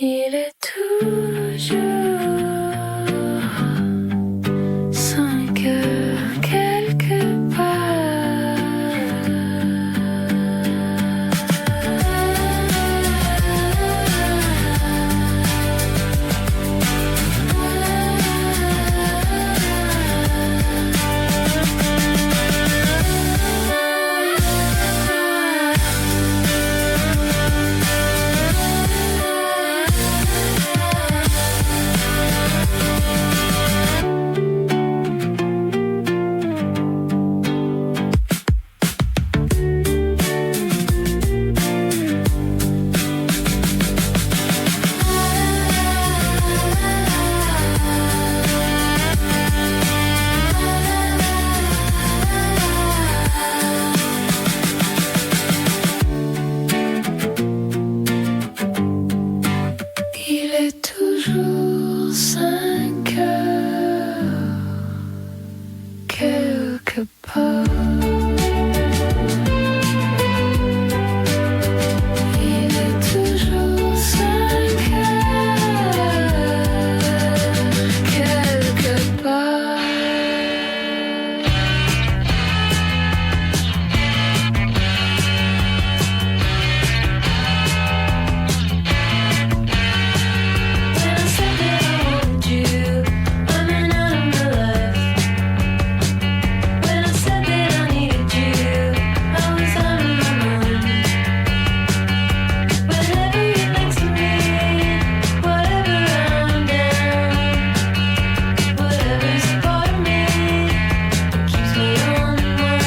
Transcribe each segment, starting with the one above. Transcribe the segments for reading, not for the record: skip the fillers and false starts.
Il est toujours 5 heures quelque part. Il est toujours 5 heures quelque part. Il est toujours 5 heures quelque part. When I said that I wanted you, I ran out of my life. When I said that I needed you, I was out of my mind. Whenever you're next to me, whatever I'm down, whatever's a part of me keeps me unwound.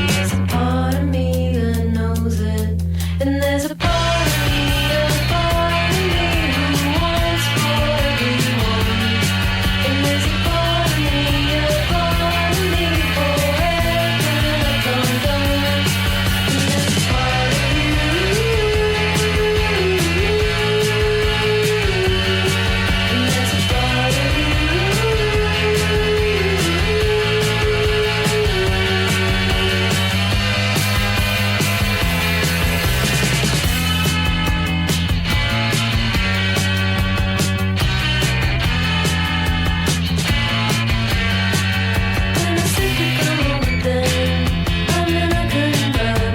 There's a part of me that knows it, and there's a part of me who wants for everyone. And there's a part of me forever left undone. And there's a part of you. And there's a part of When I said to come over then, I meant I couldn't run.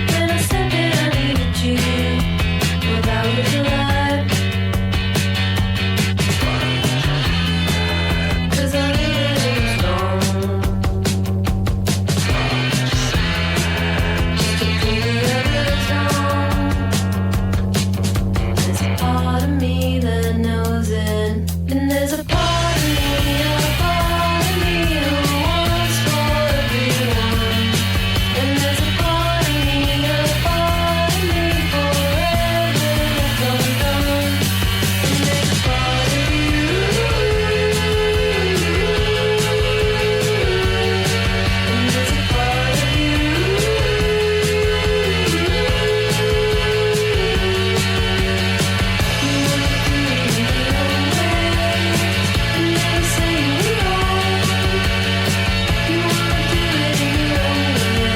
When I said that I needed you, well that was a lie. 'Cause I knew that it was wrong. Just to prove that it was wrong. There's a part of me that knows it, and there's a part of me who wants for everyone. And there's a part of me forever left undone. And there's a part of you. And there's a part of you. You wanna do it in your own way, and never say you're wrong. You wanna do it in your own way.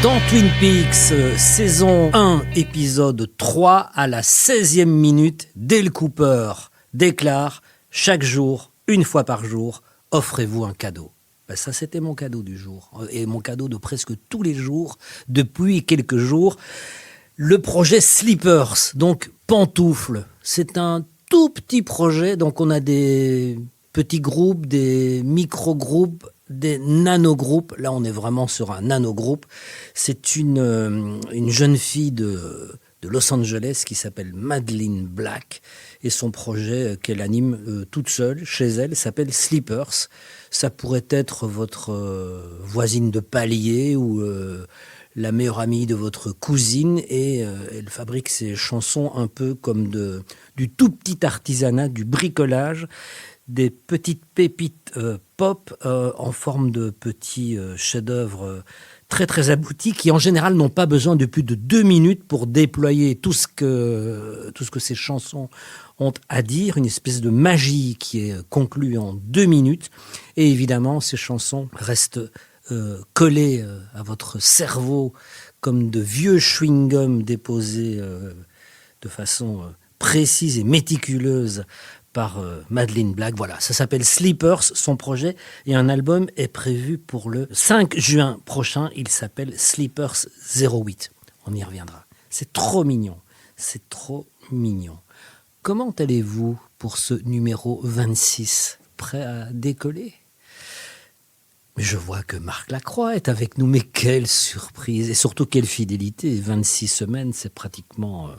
Dans Twin Peaks, saison 1, épisode 3, à la 16e minute, Dale Cooper déclare « Chaque jour, une fois par jour, offrez-vous un cadeau ». Ben ça, c'était mon cadeau du jour, et mon cadeau de presque tous les jours, depuis quelques jours. Le projet Slippers, donc pantoufles, c'est un tout petit projet, donc on a des petits groupes, des micro-groupes, des nanogroupes. Là, on est vraiment sur un nanogroupe. C'est une jeune fille de Los Angeles qui s'appelle Madeline Black, et son projet qu'elle anime toute seule chez elle s'appelle Slippers. Ça pourrait être votre voisine de palier ou la meilleure amie de votre cousine, et elle fabrique ses chansons un peu comme du tout petit artisanat, du bricolage, des petites pépites pop en forme de petits chefs-d'œuvre très très aboutis qui en général n'ont pas besoin de plus de 2 minutes pour déployer tout ce que ces chansons ont à dire, une espèce de magie qui est conclue en 2 minutes. Et évidemment, ces chansons restent collées à votre cerveau comme de vieux chewing-gum déposés de façon précise et méticuleuse par Madeleine Black. Voilà, ça s'appelle Sleepers, son projet, et un album est prévu pour le 5 juin prochain. Il s'appelle Sleepers 08. On y reviendra. C'est trop mignon. C'est trop mignon. Comment allez-vous pour ce numéro 26 ? Prêt à décoller ? Mais je vois que Marc Lacroix est avec nous. Mais quelle surprise ! Et surtout, quelle fidélité ! 26 semaines, c'est pratiquement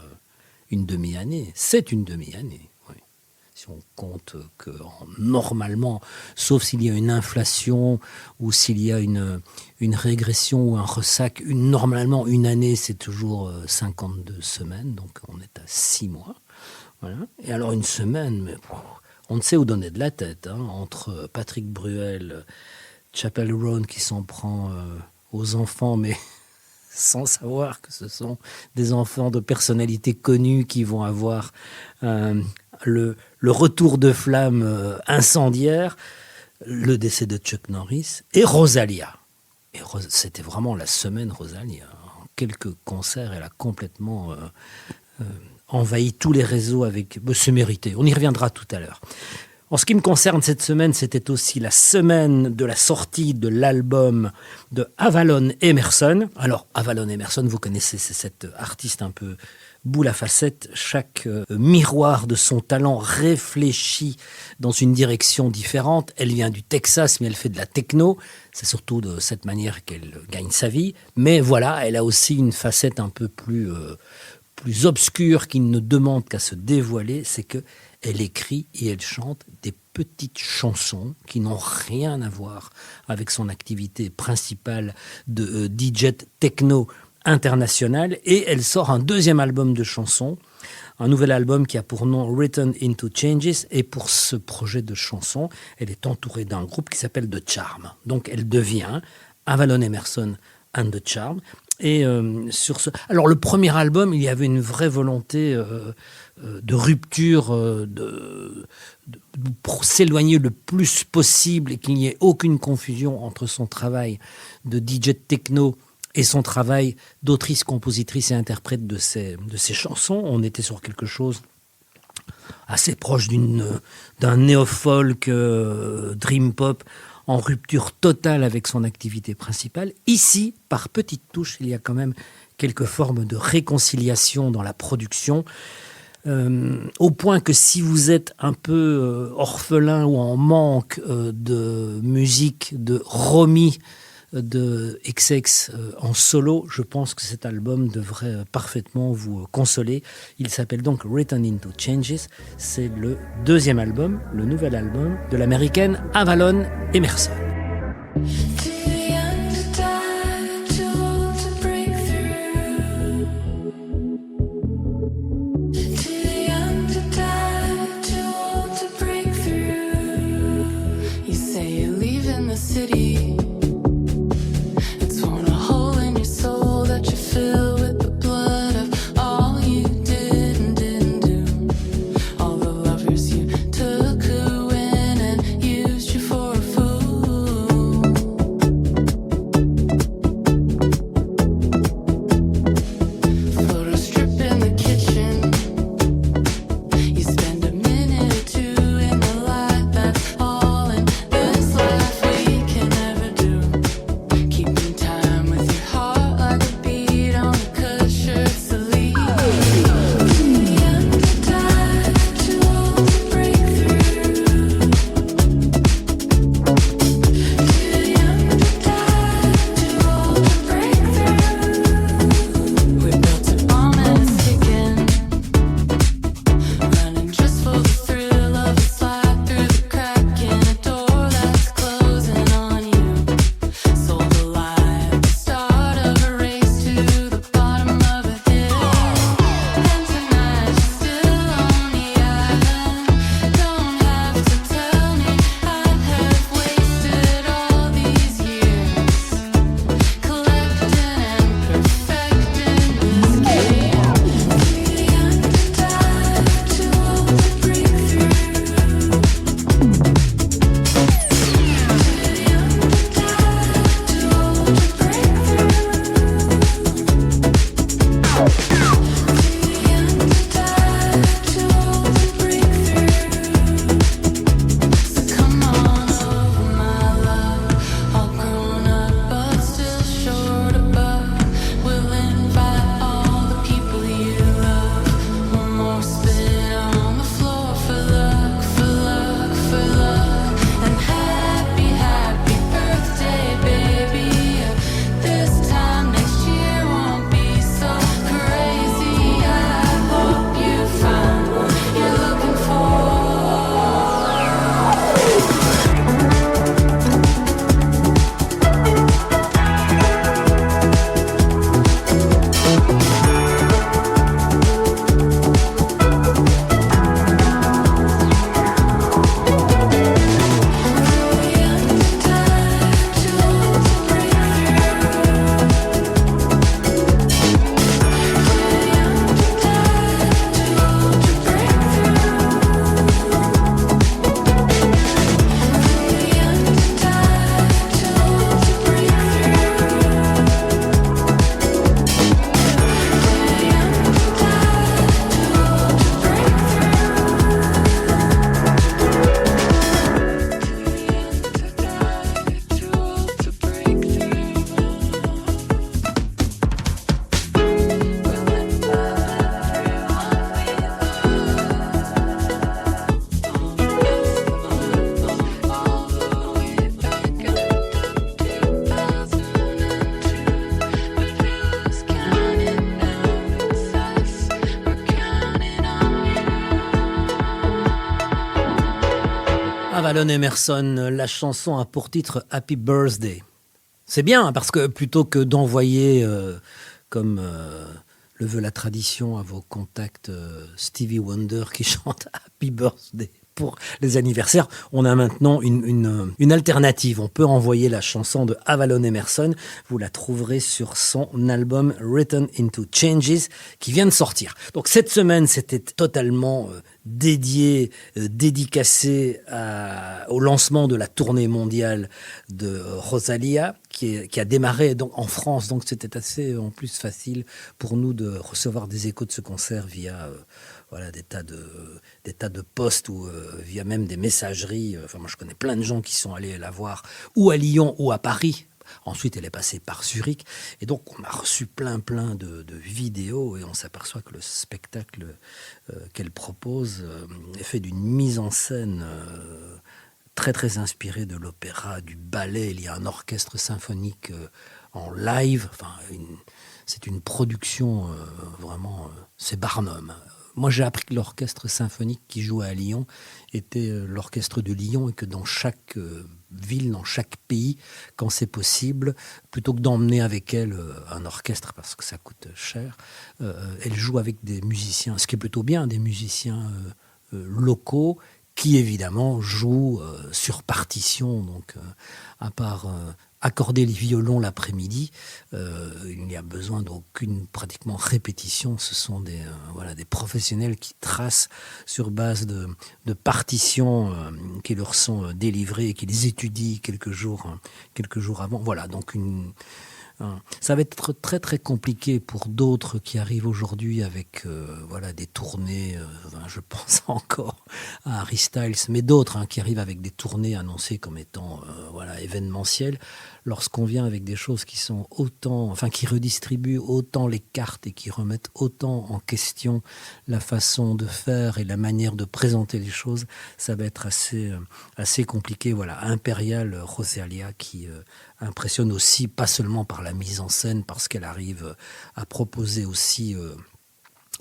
une demi-année. C'est une demi-année, oui. Si on compte que normalement, sauf s'il y a une inflation ou s'il y a une régression ou un ressac, normalement, une année, c'est toujours 52 semaines. Donc, on est à 6 mois. Voilà. Et alors, une semaine, mais on ne sait où donner de la tête, hein, entre Patrick Bruel, Chappell Roan qui s'en prend aux enfants, mais sans savoir que ce sont des enfants de personnalités connues qui vont avoir le retour de flamme incendiaire, le décès de Chuck Norris et Rosalia. Et c'était vraiment la semaine Rosalia. En quelques concerts, elle a complètement envahi tous les réseaux avec... C'est mérité, on y reviendra tout à l'heure. En ce qui me concerne, cette semaine, c'était aussi la semaine de la sortie de l'album de Avalon Emerson. Alors, Avalon Emerson, vous connaissez, c'est cette artiste un peu boule à facettes. Chaque miroir de son talent réfléchit dans une direction différente. Elle vient du Texas, mais elle fait de la techno. C'est surtout de cette manière qu'elle gagne sa vie. Mais voilà, elle a aussi une facette un peu plus obscure qui ne demande qu'à se dévoiler. C'est que elle écrit et elle chante des petites chansons qui n'ont rien à voir avec son activité principale de DJ techno international. Et elle sort un deuxième album de chansons, un nouvel album qui a pour nom Written into Changes. Et pour ce projet de chansons, elle est entourée d'un groupe qui s'appelle The Charm. Donc elle devient Avalon Emerson and The Charm. Et alors le premier album, il y avait une vraie volonté de rupture, pour s'éloigner le plus possible et qu'il n'y ait aucune confusion entre son travail de DJ techno et son travail d'autrice, compositrice et interprète de ses chansons. On était sur quelque chose assez proche d'un néo-folk, dream pop, en rupture totale avec son activité principale. Ici, par petites touches, il y a quand même quelques formes de réconciliation dans la production, au point que si vous êtes un peu orphelin ou en manque de musique de Romy de XX en solo, je pense que cet album devrait parfaitement vous consoler. Il s'appelle donc Written into Changes. C'est le deuxième album, le nouvel album de l'américaine Avalon Emerson. Avalon Emerson, la chanson a pour titre Happy Birthday. C'est bien parce que plutôt que d'envoyer, comme le veut la tradition, à vos contacts Stevie Wonder qui chante Happy Birthday pour les anniversaires, on a maintenant une alternative. On peut envoyer la chanson de Avalon Emerson. Vous la trouverez sur son album Written into Changes qui vient de sortir. Donc cette semaine, c'était totalement dédicacé au lancement de la tournée mondiale de Rosalia qui a démarré donc en France. Donc c'était assez en plus facile pour nous de recevoir des échos de ce concert via des tas de postes ou via même des messageries. Enfin, moi, je connais plein de gens qui sont allés la voir ou à Lyon ou à Paris. Ensuite, elle est passée par Zurich. Et donc, on a reçu plein de vidéos et on s'aperçoit que le spectacle qu'elle propose est fait d'une mise en scène très inspirée de l'opéra, du ballet. Il y a un orchestre symphonique en live. Enfin, c'est une production vraiment... c'est Barnum. Moi, j'ai appris que l'orchestre symphonique qui joue à Lyon était l'orchestre de Lyon et que dans chaque ville, dans chaque pays, quand c'est possible, plutôt que d'emmener avec elle un orchestre parce que ça coûte cher, elle joue avec des musiciens, ce qui est plutôt bien, des musiciens locaux qui évidemment jouent sur partition. Donc, à part accorder les violons l'après-midi, il n'y a besoin d'aucune pratiquement répétition. Ce sont des professionnels qui tracent sur base de partitions qui leur sont délivrées et qui les étudient quelques jours avant. Voilà, donc ça va être très compliqué pour d'autres qui arrivent aujourd'hui avec des tournées, je pense encore à Harry Styles, mais d'autres qui arrivent avec des tournées annoncées comme étant événementielles. Lorsqu'on vient avec des choses qui sont qui redistribuent autant les cartes et qui remettent autant en question la façon de faire et la manière de présenter les choses, ça va être assez compliqué. Voilà, Impérial Rosalia qui impressionne aussi, pas seulement par la mise en scène, parce qu'elle arrive à proposer aussi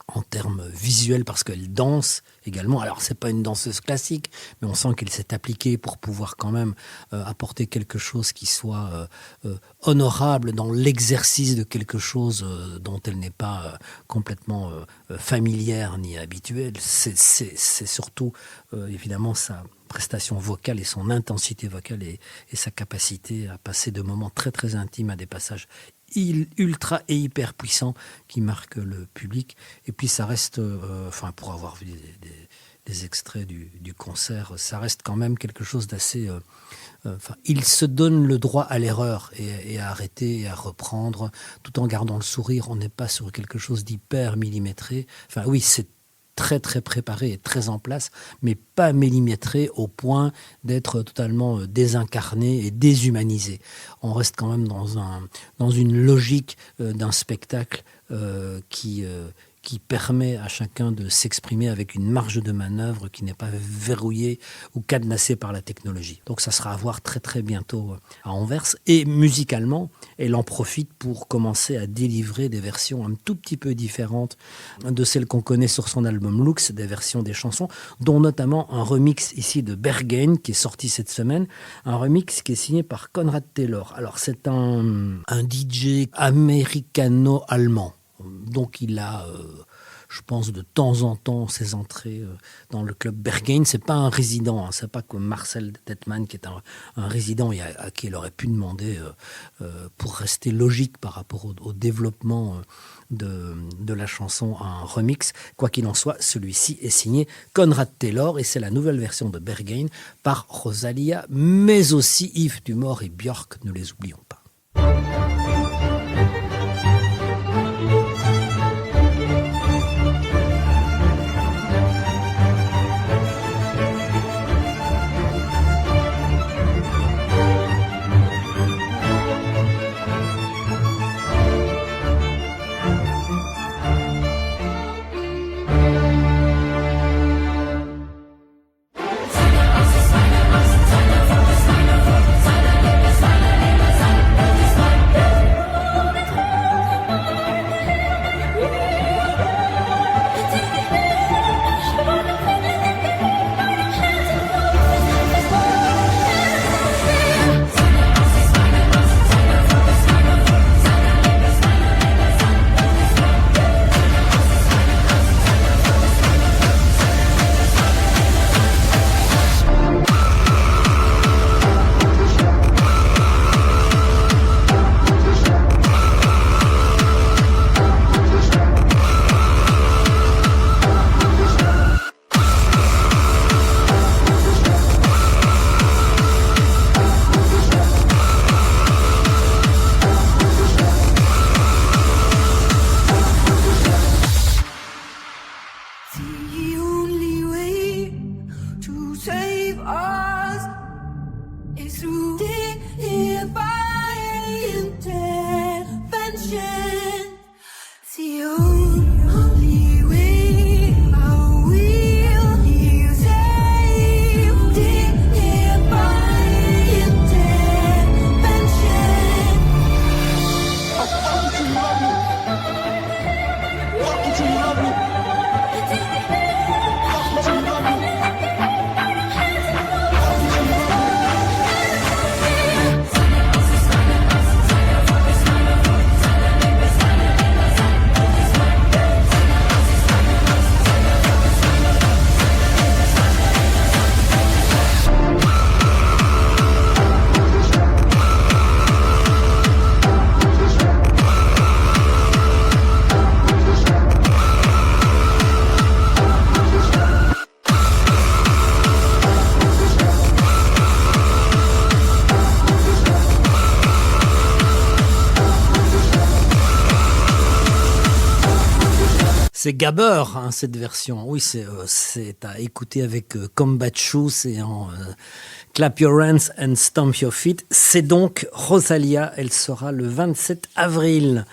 en termes visuels, parce qu'elle danse également. Alors, c'est pas une danseuse classique, mais on sent qu'elle s'est appliquée pour pouvoir quand même apporter quelque chose qui soit honorable dans l'exercice de quelque chose dont elle n'est pas complètement familière ni habituelle. C'est surtout, évidemment, sa prestation vocale et son intensité vocale et sa capacité à passer de moments très intimes à des passages ultra et hyper puissants qui marquent le public. Et puis ça reste, pour avoir vu des extraits du concert, ça reste quand même quelque chose d'assez... il se donne le droit à l'erreur et à arrêter et à reprendre tout en gardant le sourire. On n'est pas sur quelque chose d'hyper millimétré. Enfin oui, c'est très préparé et très en place, mais pas millimétré au point d'être totalement désincarné et déshumanisé. On reste quand même dans une logique d'un spectacle qui permet à chacun de s'exprimer avec une marge de manœuvre qui n'est pas verrouillée ou cadenassée par la technologie. Donc ça sera à voir très bientôt à Anvers. Et musicalement, elle en profite pour commencer à délivrer des versions un tout petit peu différentes de celles qu'on connaît sur son album Lux, des versions des chansons, dont notamment un remix ici de Berghain qui est sorti cette semaine, un remix qui est signé par Conrad Taylor. Alors c'est un DJ américano-allemand. Donc il a, je pense, de temps en temps ses entrées dans le club Berghain. C'est pas un résident, c'est pas comme Marcel Detman qui est un résident et à qui il aurait pu demander, pour rester logique par rapport au développement de la chanson, un remix. Quoi qu'il en soit, celui-ci est signé Conrad Taylor et c'est la nouvelle version de Berghain par Rosalia, mais aussi Yves Tumor et Björk, ne les oublions pas. C'est Gabber, hein, cette version. Oui, c'est à écouter avec Combat Shoes et en Clap Your Hands and Stomp Your Feet. C'est donc Rosalia. Elle sera le 27 avril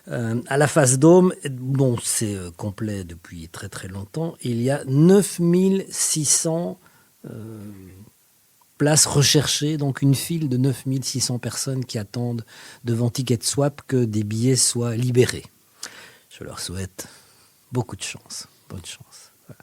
à la Face Dôme. Bon, c'est complet depuis très très longtemps. Il y a 9600 places recherchées, donc une file de 9600 personnes qui attendent devant Ticket Swap que des billets soient libérés. Je leur souhaite beaucoup de chance. Bonne chance. Voilà.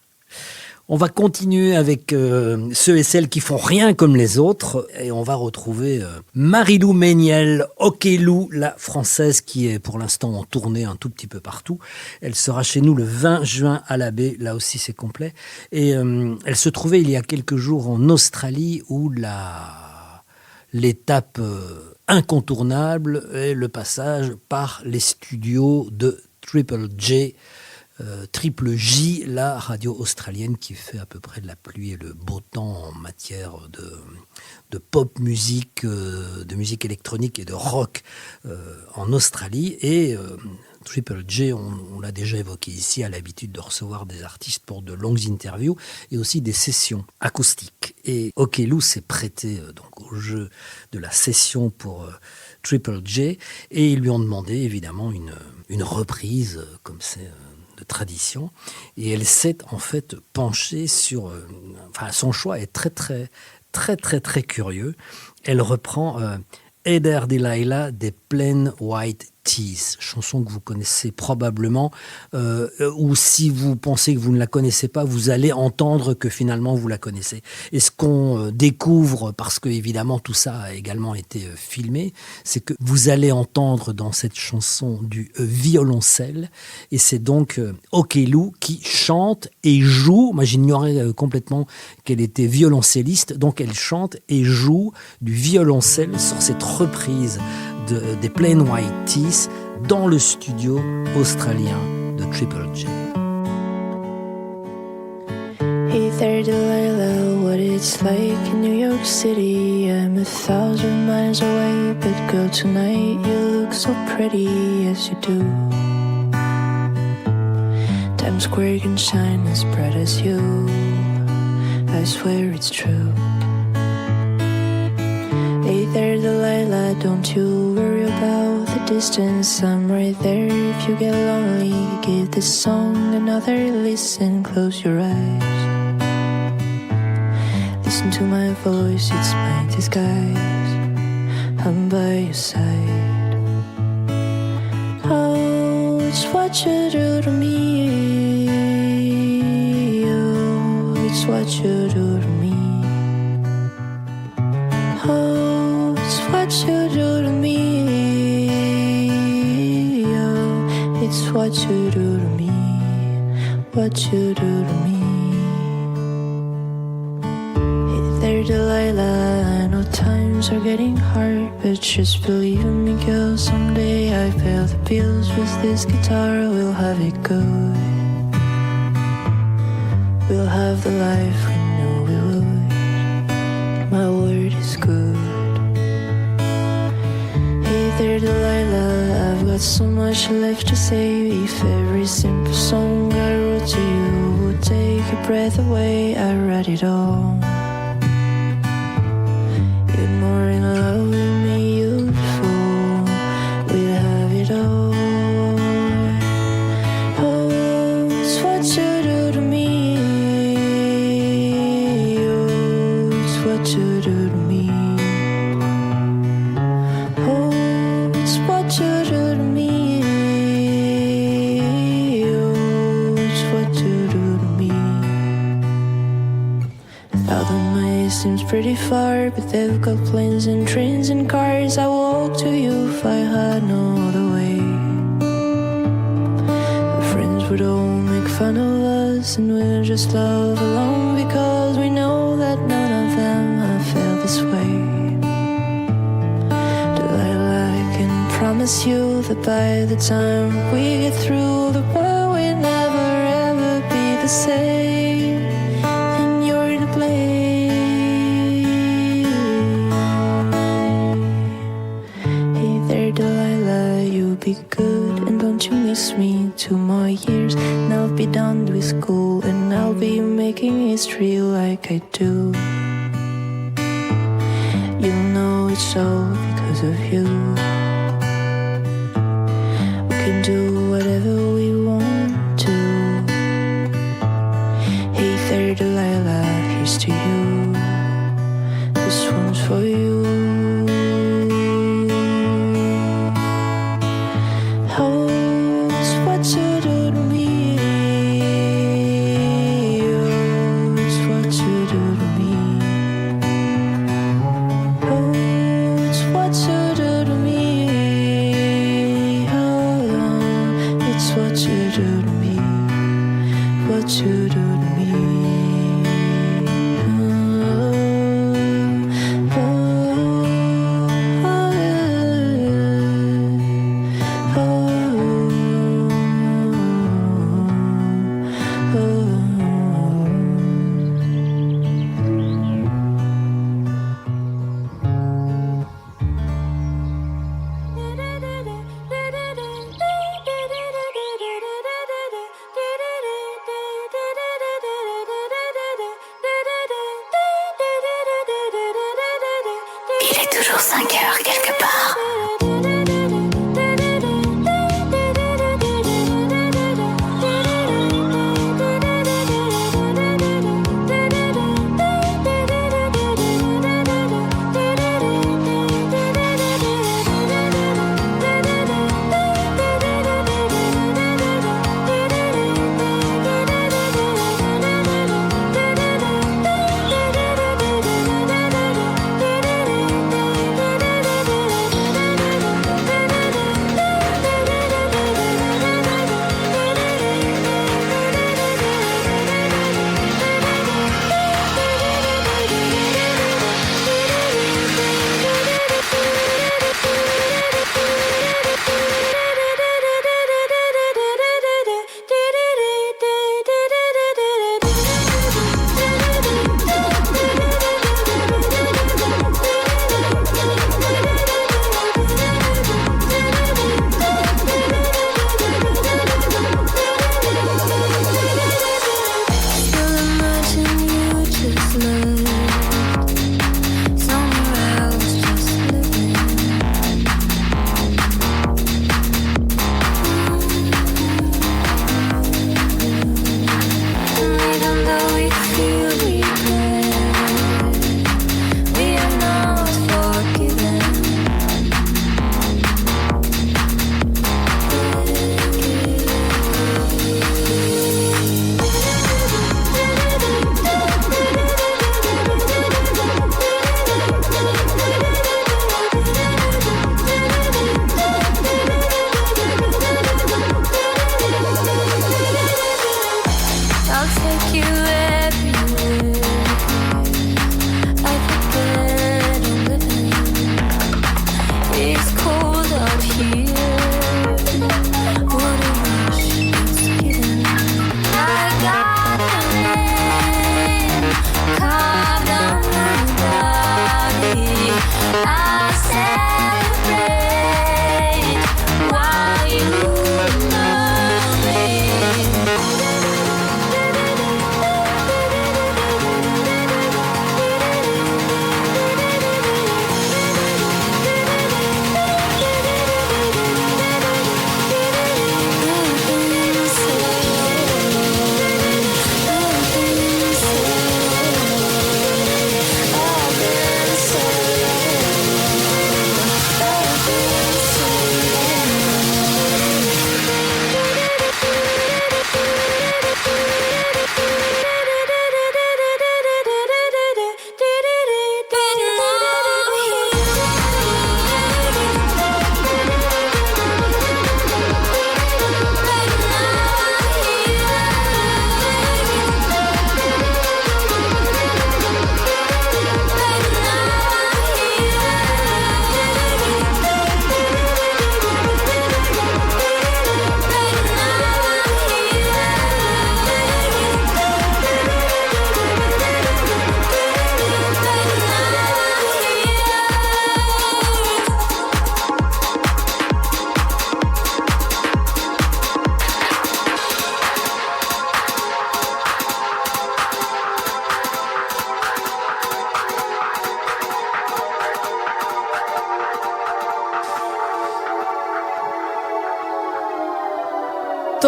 On va continuer avec ceux et celles qui font rien comme les autres et on va retrouver Marie-Lou Méniel, Okelou, la française qui est pour l'instant en tournée un tout petit peu partout. Elle sera chez nous le 20 juin à la baie, là aussi c'est complet. Et elle se trouvait il y a quelques jours en Australie où l'étape incontournable est le passage par les studios de Triple J, Triple J, la radio australienne qui fait à peu près de la pluie et le beau temps en matière de pop musique, de musique électronique et de rock en Australie. Et Triple J, on l'a déjà évoqué ici, a l'habitude de recevoir des artistes pour de longues interviews et aussi des sessions acoustiques. Et Okelou s'est prêté donc au jeu de la session pour Triple J et ils lui ont demandé évidemment une reprise comme c'est de tradition, et elle s'est en fait penchée sur... son choix est très curieux. Elle reprend Heather Delilah des Plain White Tees, chanson que vous connaissez probablement, ou si vous pensez que vous ne la connaissez pas, vous allez entendre que finalement vous la connaissez. Et ce qu'on découvre, parce que évidemment tout ça a également été filmé, c'est que vous allez entendre dans cette chanson du violoncelle, et c'est donc Okelou qui chante et joue. Moi j'ignorais complètement qu'elle était violoncelliste, donc elle chante et joue du violoncelle sur cette reprise des Plain White Tees dans le studio australien de Triple J. Hey there, Delilah, what it's like in New York City. I'm 1,000 miles away, but girl, tonight you look so pretty as you do. Times Square can shine as bright as you. I swear it's true. Hey there, Delilah, don't you worry about the distance. I'm right there if you get lonely. Give this song another listen, close your eyes. Listen to my voice, it's my disguise. I'm by your side. Oh, it's what you do to me. Oh, it's what you do to me. Oh, it's what you do to me. Oh, it's what you do to me. What you do to me. Hey there, Delilah, I know times are getting hard, but just believe in me, girl, someday I pay the bills with this guitar. We'll have it good. We'll have the life we knew we would. My word is good. Hey there, Delilah, I've got so much left to say. If every simple song I wrote to you would take your breath away, I'd write it all. You're more in love with me, you'd fall. We'd have it all. Oh, it's what you do to me. Oh, it's what you do to me. Oh, it's what you do to me. Oh, it's what you do to me. 1,000 miles seems pretty far, but they've got planes and trains and cars. I walk to you if I had no other way. Our friends would all make fun of us, and we'll just love along because we know that none of them have felt this way. Delilah, I can promise you that by the time we get through, the world will never ever be the same. And you're to blame. Hey there, Delilah, you'll be good, and don't you miss me 2 more years. Now done with school, and I'll be making history like I do. You'll know it's all because of you. We can do whatever we want to. Hey there, Delilah, here's to you. This one's for you. Oh, it's what you do to me. Oh, it's what you do to me. Oh, it's what you do to me. Oh, it's what you do to me. What you do to me. Oh, oh, Il est toujours 5 heures quelque part.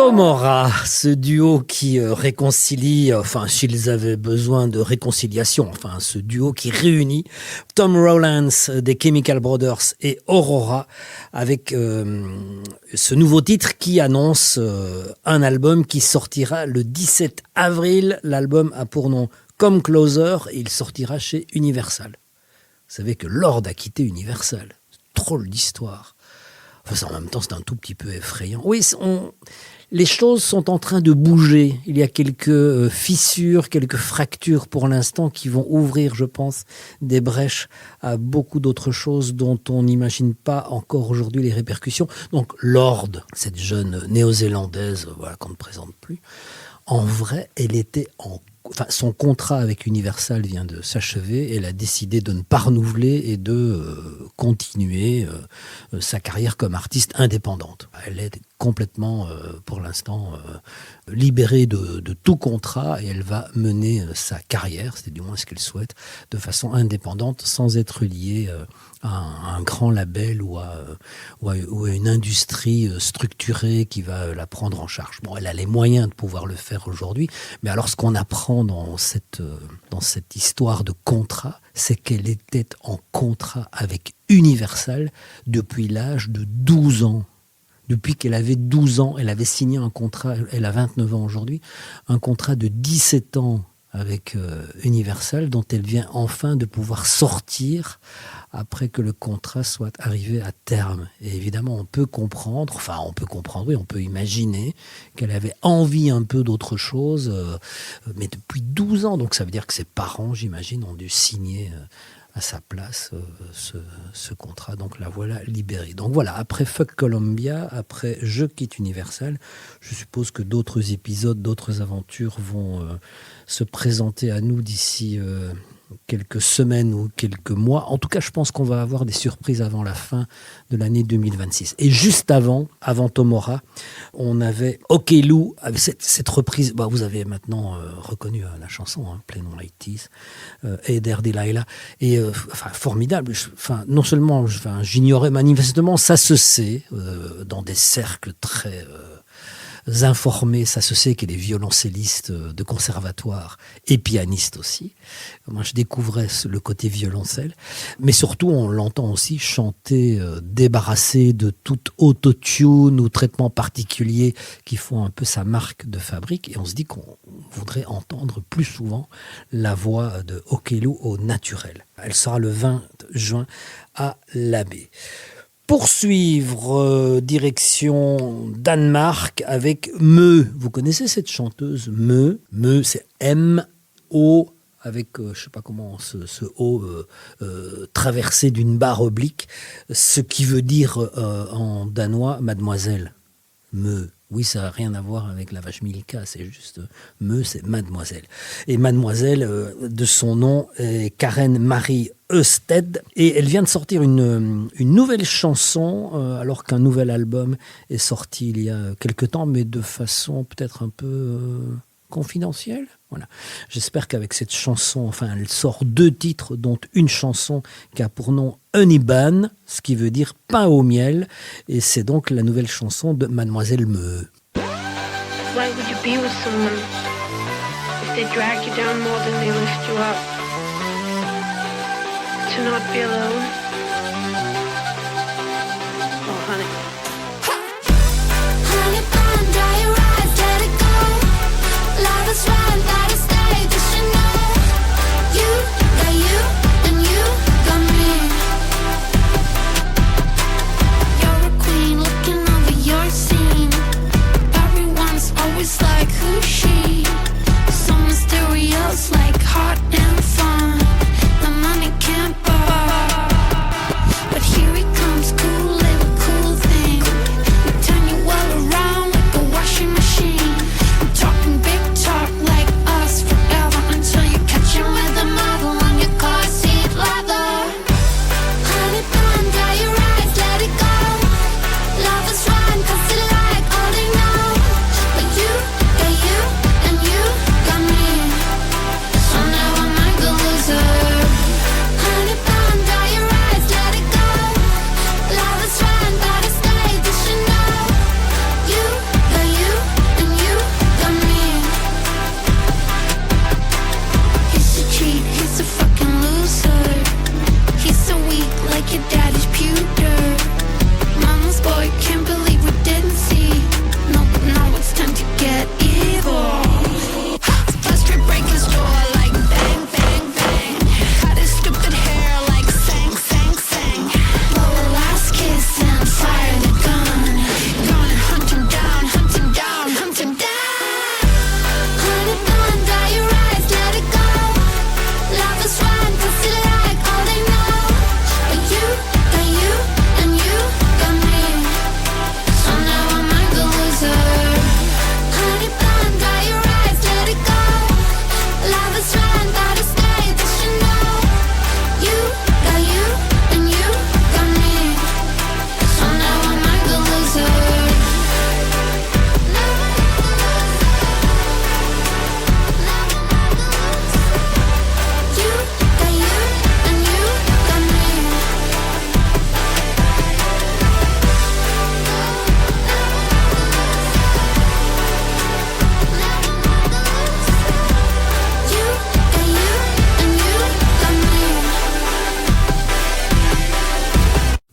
Tomorrow, ce duo qui réconcilie, enfin s'ils avaient besoin de réconciliation, enfin ce duo qui réunit Tom Rowlands des Chemical Brothers et Aurora avec ce nouveau titre qui annonce un album qui sortira le 17 avril. L'album a pour nom Come Closer et il sortira chez Universal. Vous savez que Lord a quitté Universal. Drôle d'histoire. Enfin, en même temps, c'est un tout petit peu effrayant. Oui, les choses sont en train de bouger. Il y a quelques fissures, quelques fractures pour l'instant qui vont ouvrir, je pense, des brèches à beaucoup d'autres choses dont on n'imagine pas encore aujourd'hui les répercussions. Donc, Lord, cette jeune néo-zélandaise, voilà, qu'on ne présente plus, en vrai, elle était son contrat avec Universal vient de s'achever. Elle a décidé de ne pas renouveler et de continuer sa carrière comme artiste indépendante. Elle est complètement, pour l'instant, libérée de tout contrat et elle va mener sa carrière, c'est du moins ce qu'elle souhaite, de façon indépendante, sans être liée à un grand label ou à une industrie structurée qui va la prendre en charge. Bon, elle a les moyens de pouvoir le faire aujourd'hui, mais alors ce qu'on apprend dans cette histoire de contrat, c'est qu'elle était en contrat avec Universal depuis l'âge de 12 ans. Depuis qu'elle avait 12 ans, elle avait signé un contrat, elle a 29 ans aujourd'hui, un contrat de 17 ans avec Universal, dont elle vient enfin de pouvoir sortir après que le contrat soit arrivé à terme. Et évidemment, on peut imaginer qu'elle avait envie un peu d'autre chose, mais depuis 12 ans. Donc ça veut dire que ses parents, j'imagine, ont dû signer à sa place ce contrat. Donc la voilà libérée. Donc voilà, après Fuck Columbia, après Je quitte Universal, je suppose que d'autres épisodes, d'autres aventures vont se présenter à nous d'ici quelques semaines ou quelques mois. En tout cas, je pense qu'on va avoir des surprises avant la fin de l'année 2026. Et juste avant Tomorrow, on avait Okello, avec cette reprise. Bah, vous avez maintenant reconnu la chanson, Plain White Eder Delilah. Et formidable. Non seulement, j'ignorais manifestement, ça se sait dans des cercles très informés, ça se sait qu'elle est violoncelliste de conservatoire et pianiste aussi. Moi, je découvrais le côté violoncelle, mais surtout, on l'entend aussi chanter débarrassé de toute autotune ou traitement particulier qui font un peu sa marque de fabrique, et on se dit qu'on voudrait entendre plus souvent la voix de Okello au naturel. Elle sera le 20 juin à l'Abbé. Poursuivre, direction Danemark avec Mø. Vous connaissez cette chanteuse Mø? Mø, c'est M-O, avec, je ne sais pas comment, ce O traversé d'une barre oblique, ce qui veut dire en danois mademoiselle. Mø. Oui, ça n'a rien à voir avec la vache Milka, c'est juste Mø, c'est mademoiselle. Et mademoiselle, de son nom, est Karen Marie Østed, et elle vient de sortir une nouvelle chanson, alors qu'un nouvel album est sorti il y a quelque temps, mais de façon peut-être un peu confidentielle. Voilà. J'espère qu'avec cette chanson, elle sort 2 titres, dont une chanson qui a pour nom Honeyban, ce qui veut dire pain au miel, et c'est donc la nouvelle chanson de Mademoiselle Mø. Why would you be with someone if they drag you down more than they lift you up? To not be alone? Oh, honey. Honey bun, dry your eyes, let it go. Love is right, let it stay. Just you know, you got you, and you got me. You're a queen looking over your scene. Everyone's always like, who's she? So mysterious, like hot and fun. The money can't buy.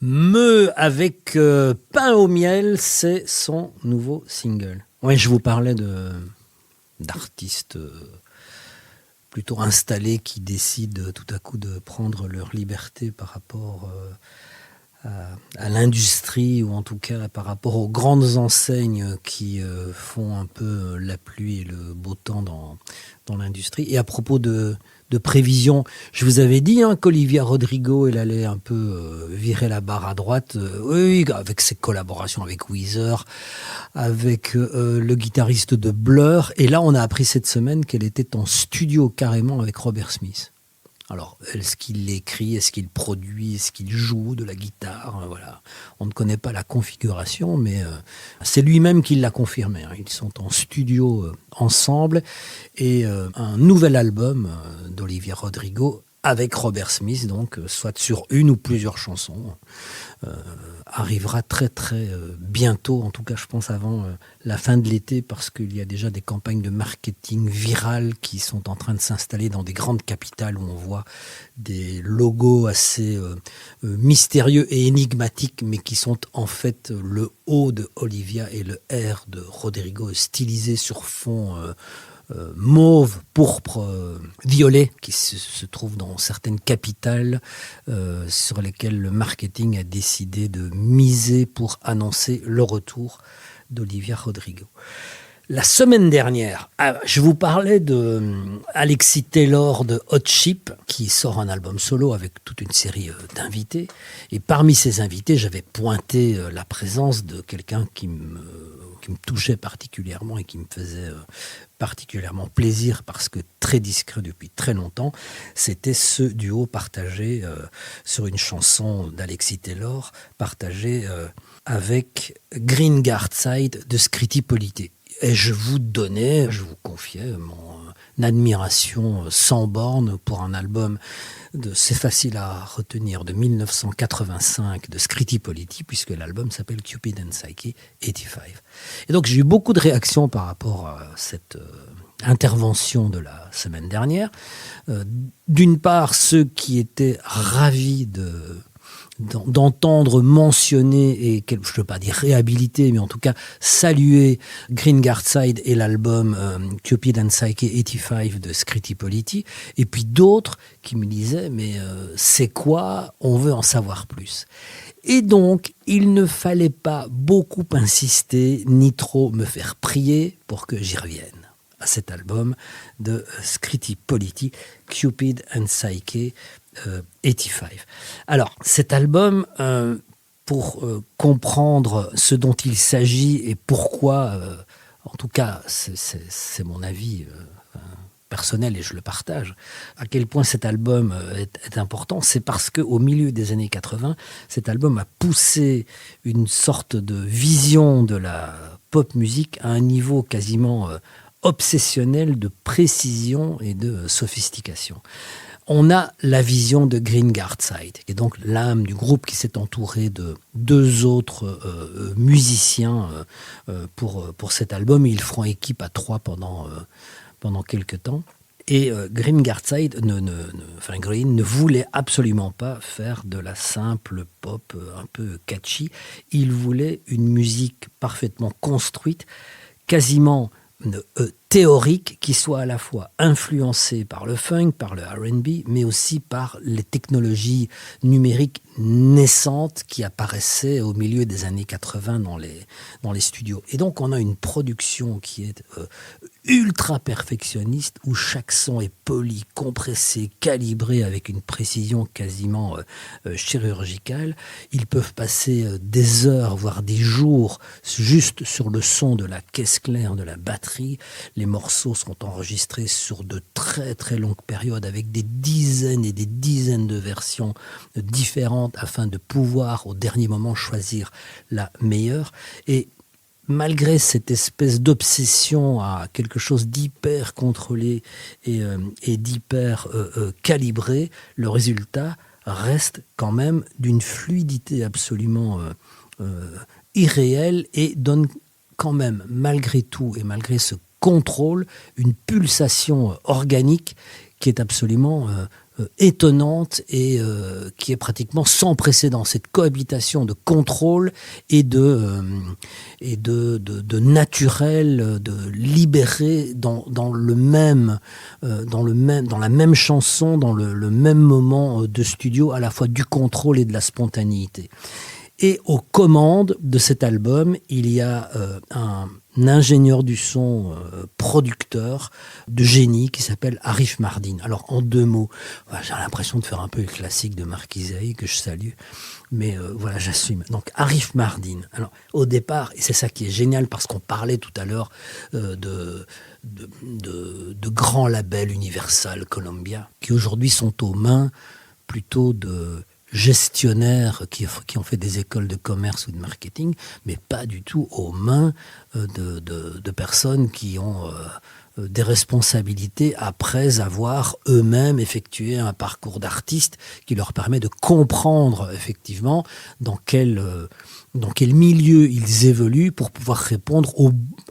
Meu avec Pain au miel, c'est son nouveau single. Ouais, je vous parlais d'artistes plutôt installés qui décident tout à coup de prendre leur liberté par rapport à l'industrie, ou en tout cas par rapport aux grandes enseignes qui font un peu la pluie et le beau temps dans l'industrie. Et à propos de prévision, je vous avais dit qu'Olivia Rodrigo, elle allait un peu virer la barre à droite, oui, avec ses collaborations avec Weezer, avec le guitariste de Blur. Et là, on a appris cette semaine qu'elle était en studio carrément avec Robert Smith. Alors, est-ce qu'il écrit, est-ce qu'il produit, est-ce qu'il joue de la guitare, voilà. On ne connaît pas la configuration, mais c'est lui-même qui l'a confirmé. Ils sont en studio ensemble, et un nouvel album d'Olivia Rodrigo avec Robert Smith, donc soit sur une ou plusieurs chansons, arrivera très très bientôt, en tout cas je pense avant la fin de l'été, parce qu'il y a déjà des campagnes de marketing virales qui sont en train de s'installer dans des grandes capitales où on voit des logos assez mystérieux et énigmatiques, mais qui sont en fait le O de Olivia et le R de Rodrigo stylisés sur fond mauve, pourpre, violet, qui se trouve dans certaines capitales sur lesquelles le marketing a décidé de miser pour annoncer le retour d'Olivia Rodrigo. La semaine dernière, je vous parlais de Alexis Taylor de Hot Chip, qui sort un album solo avec toute une série d'invités. Et parmi ces invités, j'avais pointé la présence de quelqu'un qui me touchait particulièrement et qui me faisait particulièrement plaisir, parce que très discret depuis très longtemps. C'était ce duo partagé sur une chanson d'Alexis Taylor, partagé avec Green Gardside de Scritti Politti. Et je vous confiais mon admiration sans borne pour un album c'est facile à retenir, de 1985 de Scritti Politti, puisque l'album s'appelle Cupid and Psyche 85. Et donc j'ai eu beaucoup de réactions par rapport à cette intervention de la semaine dernière. D'une part, ceux qui étaient ravis d'entendre mentionner, et je ne veux pas dire réhabiliter, mais en tout cas saluer Green Gardside et l'album Cupid and Psyche 85 de Scritti Politti, et puis d'autres qui me disaient mais c'est quoi, on veut en savoir plus. Et donc il ne fallait pas beaucoup insister ni trop me faire prier pour que j'y revienne à cet album de Scritti Politti, Cupid and Psyche 85. Alors, cet album, pour comprendre ce dont il s'agit et pourquoi, en tout cas, c'est mon avis personnel et je le partage, à quel point cet album est important, c'est parce qu'au milieu des années 80, cet album a poussé une sorte de vision de la pop musique à un niveau quasiment obsessionnel de précision et de sophistication. On a la vision de Green Gardside, qui est donc l'âme du groupe, qui s'est entouré de deux autres musiciens pour cet album. Ils feront équipe à trois pendant quelques temps. Et Green Gardside, Green ne voulait absolument pas faire de la simple pop un peu catchy. Il voulait une musique parfaitement construite, quasiment théorique, qui soit à la fois influencée par le funk, par le R&B, mais aussi par les technologies numériques naissantes qui apparaissaient au milieu des années 80 dans les studios. Et donc on a une production qui est ultra perfectionniste, où chaque son est poli, compressé, calibré avec une précision quasiment chirurgicale. Ils peuvent passer des heures, voire des jours, juste sur le son de la caisse claire, de la batterie. Les morceaux sont enregistrés sur de très très longues périodes, avec des dizaines et des dizaines de versions différentes, afin de pouvoir au dernier moment choisir la meilleure. Et malgré cette espèce d'obsession à quelque chose d'hyper contrôlé et d'hyper calibré, le résultat reste quand même d'une fluidité absolument irréelle, et donne quand même, malgré tout et malgré ce contrôle, une pulsation organique qui est absolument étonnante et qui est pratiquement sans précédent. Cette cohabitation de contrôle et de naturel, de libéré dans la même chanson, dans le même moment de studio, à la fois du contrôle et de la spontanéité. Et aux commandes de cet album, il y a un ingénieur du son, producteur de génie qui s'appelle Arif Mardin. Alors en 2 mots, voilà, j'ai l'impression de faire un peu le classique de Marc Isaïe que je salue, mais voilà, j'assume. Donc Arif Mardin. Alors au départ, et c'est ça qui est génial parce qu'on parlait tout à l'heure de grands labels, Universal, Columbia, qui aujourd'hui sont aux mains plutôt de gestionnaires qui ont fait des écoles de commerce ou de marketing, mais pas du tout aux mains de personnes qui ont des responsabilités après avoir eux-mêmes effectué un parcours d'artiste qui leur permet de comprendre effectivement dans quel milieu ils évoluent pour pouvoir répondre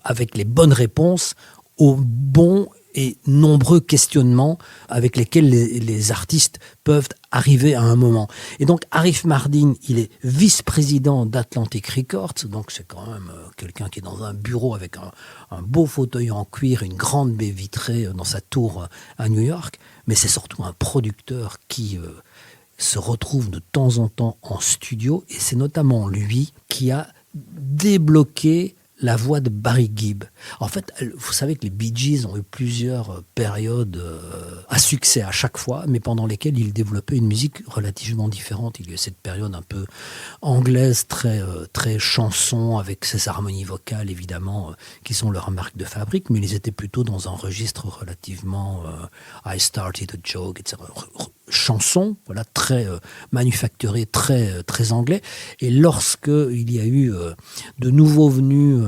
avec les bonnes réponses aux bons et nombreux questionnements avec lesquels les artistes peuvent arriver à un moment. Et donc Arif Mardin, il est vice-président d'Atlantic Records, donc c'est quand même quelqu'un qui est dans un bureau avec un beau fauteuil en cuir, une grande baie vitrée dans sa tour à New York, mais c'est surtout un producteur qui se retrouve de temps en temps en studio, et c'est notamment lui qui a débloqué la voix de Barry Gibb. En fait, vous savez que les Bee Gees ont eu plusieurs périodes à succès à chaque fois, mais pendant lesquelles ils développaient une musique relativement différente. Il y a eu cette période un peu anglaise, très chanson, avec ces harmonies vocales, évidemment, qui sont leur marque de fabrique, mais ils étaient plutôt dans un registre relativement I started a joke, etc. Chanson, voilà, très manufacturé, très anglais. Et lorsque il y a eu de nouveaux venus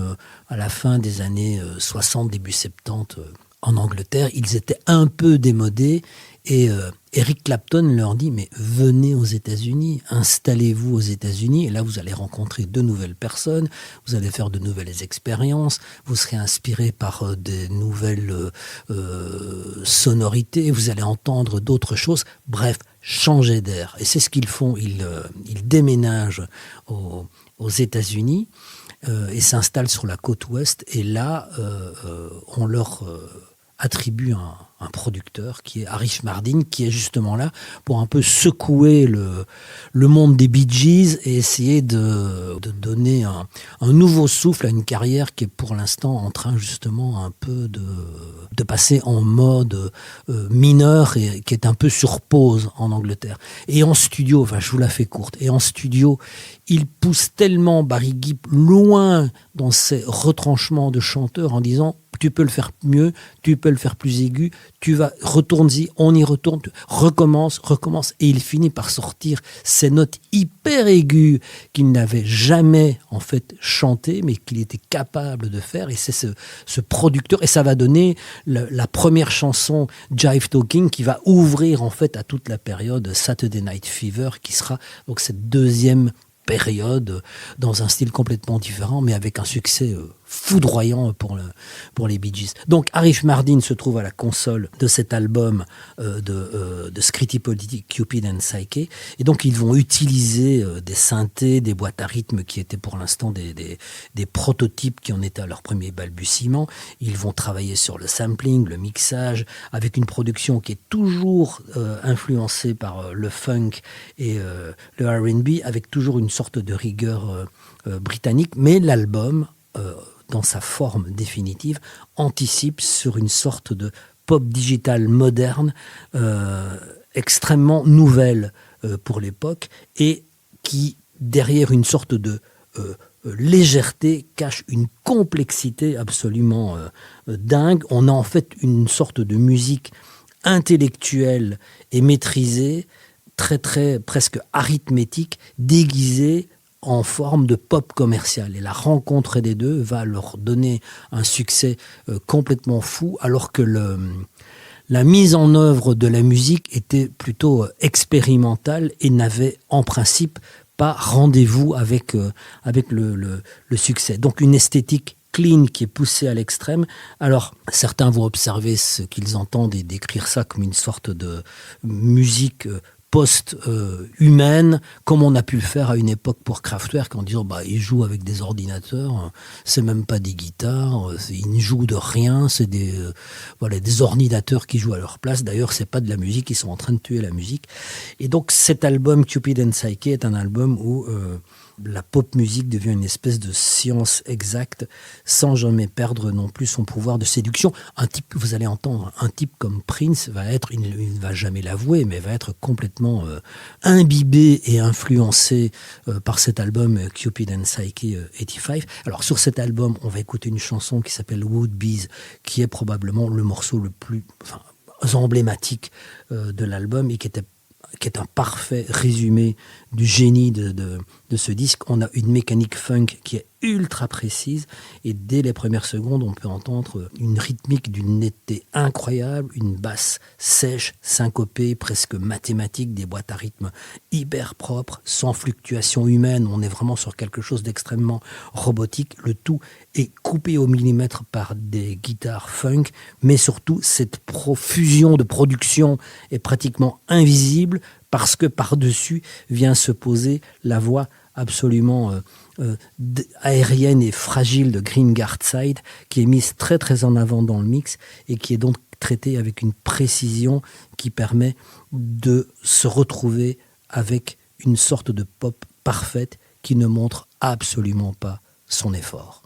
à la fin des années 60, début 70 en Angleterre, ils étaient un peu démodés. Et Eric Clapton leur dit « Mais venez aux États-Unis, installez-vous aux États-Unis, et là vous allez rencontrer de nouvelles personnes, vous allez faire de nouvelles expériences, vous serez inspiré par des nouvelles sonorités, vous allez entendre d'autres choses. Bref, changez d'air. » Et c'est ce qu'ils font. Ils déménagent aux États-Unis et s'installent sur la côte ouest. Et là, on leur attribue un producteur qui est Arif Mardin, qui est justement là pour un peu secouer le monde des Bee Gees et essayer de donner un nouveau souffle à une carrière qui est pour l'instant en train justement un peu de passer en mode mineur et qui est un peu sur pause en Angleterre. Et en studio, enfin je vous la fais courte, et en studio, il pousse tellement Barry Gibb loin dans ses retranchements de chanteur en disant tu peux le faire mieux, tu peux le faire plus aigu, tu vas, retourne-y, on y retourne, recommence, et il finit par sortir ces notes hyper aiguës qu'il n'avait jamais en fait chanté, mais qu'il était capable de faire, et c'est ce producteur, et ça va donner la première chanson Jive Talking qui va ouvrir en fait à toute la période Saturday Night Fever, qui sera donc cette deuxième période dans un style complètement différent, mais avec un succès foudroyant pour les Bee Gees. Donc Arif Mardin se trouve à la console de cet album de Scritti Politti, Cupid and Psyche, et donc ils vont utiliser des synthés, des boîtes à rythme qui étaient pour l'instant des prototypes qui en étaient à leur premier balbutiement. Ils vont travailler sur le sampling, le mixage, avec une production qui est toujours influencée par le funk et le R&B, avec toujours une sorte de rigueur britannique, mais l'album dans sa forme définitive, anticipe sur une sorte de pop digital moderne, extrêmement nouvelle pour l'époque, et qui, derrière une sorte de légèreté, cache une complexité absolument dingue. On a en fait une sorte de musique intellectuelle et maîtrisée, très presque arithmétique, déguisée en forme de pop commercial. Et la rencontre des deux va leur donner un succès complètement fou, alors que la mise en œuvre de la musique était plutôt expérimentale et n'avait en principe pas rendez-vous avec le succès. Donc une esthétique clean qui est poussé à l'extrême. Alors, certains vont observer ce qu'ils entendent et décrire ça comme une sorte de musique post-humaine, comme on a pu le faire à une époque pour Kraftwerk, en disant ils jouent avec des ordinateurs, c'est même pas des guitares, ils ne jouent de rien, c'est des ordinateurs qui jouent à leur place. D'ailleurs, c'est pas de la musique, ils sont en train de tuer la musique. Et donc, cet album Cupid and Psyche est un album où la pop musique devient une espèce de science exacte, sans jamais perdre non plus son pouvoir de séduction. Un type, vous allez entendre, un type comme Prince va être, il ne va jamais l'avouer, mais va être complètement imbibé et influencé par cet album Cupid and Psyche 85. Alors sur cet album, on va écouter une chanson qui s'appelle Would Bees, qui est probablement le morceau le plus emblématique de l'album et qui est un parfait résumé du génie de ce disque. On a une mécanique funk qui est ultra précise et dès les premières secondes, on peut entendre une rythmique d'une netteté incroyable, une basse sèche, syncopée, presque mathématique, des boîtes à rythme hyper propres, sans fluctuation humaine. On est vraiment sur quelque chose d'extrêmement robotique. Le tout est coupé au millimètre par des guitares funk, mais surtout cette profusion de production est pratiquement invisible parce que par-dessus vient se poser la voix absolument aérienne et fragile de Gringard Side, qui est mise très très en avant dans le mix et qui est donc traitée avec une précision qui permet de se retrouver avec une sorte de pop parfaite qui ne montre absolument pas son effort.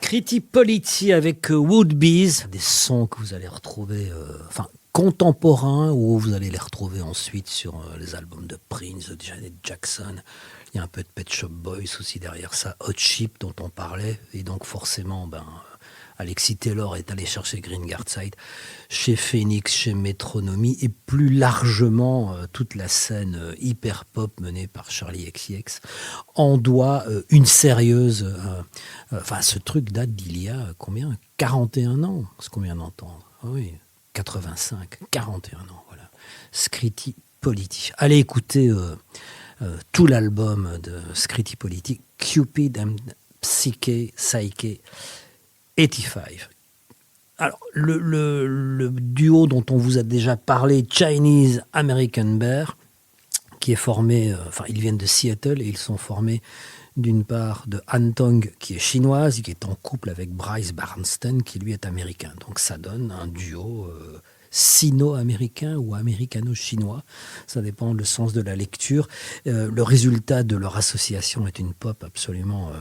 Scritti Politti avec Woodbees, des sons que vous allez retrouver, contemporains, ou vous allez les retrouver ensuite sur les albums de Prince, de Janet Jackson. Il y a un peu de Pet Shop Boys aussi derrière ça, Hot Chip dont on parlait, et donc forcément, Alexis Taylor est allé chercher Greenguard Side chez Phoenix, chez Metronomy, et plus largement toute la scène hyper pop menée par Charlie XCX en doit une sérieuse... ce truc date d'il y a combien ? 41 ans, c'est combien d'entendre ? Oui, 85, 41 ans, voilà. Scritti Politti. Allez écouter tout l'album de Scritti Politti, Cupid and Psyche 85. Alors, le duo dont on vous a déjà parlé, Chinese American Bear, qui est formé, ils viennent de Seattle et ils sont formés d'une part de Han Tong, qui est chinoise, qui est en couple avec Bryce Barnston, qui lui est américain. Donc ça donne un duo sino-américain ou américano-chinois. Ça dépend le sens de la lecture. Le résultat de leur association est une pop absolument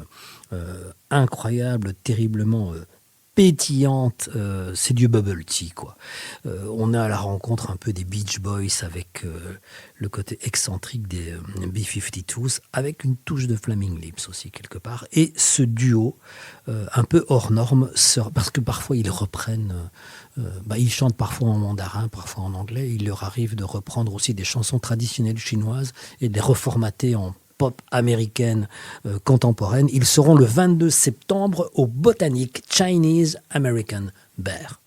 incroyable, terriblement pétillante, c'est du bubble tea, quoi. On a à la rencontre un peu des Beach Boys avec le côté excentrique des B-52s, avec une touche de Flaming Lips aussi quelque part. Et ce duo, un peu hors norme, parce que parfois ils reprennent, ils chantent parfois en mandarin, parfois en anglais. Il leur arrive de reprendre aussi des chansons traditionnelles chinoises et de les reformater en pop américaine contemporaine. Ils seront le 22 septembre au Botanique Chinese American Bear.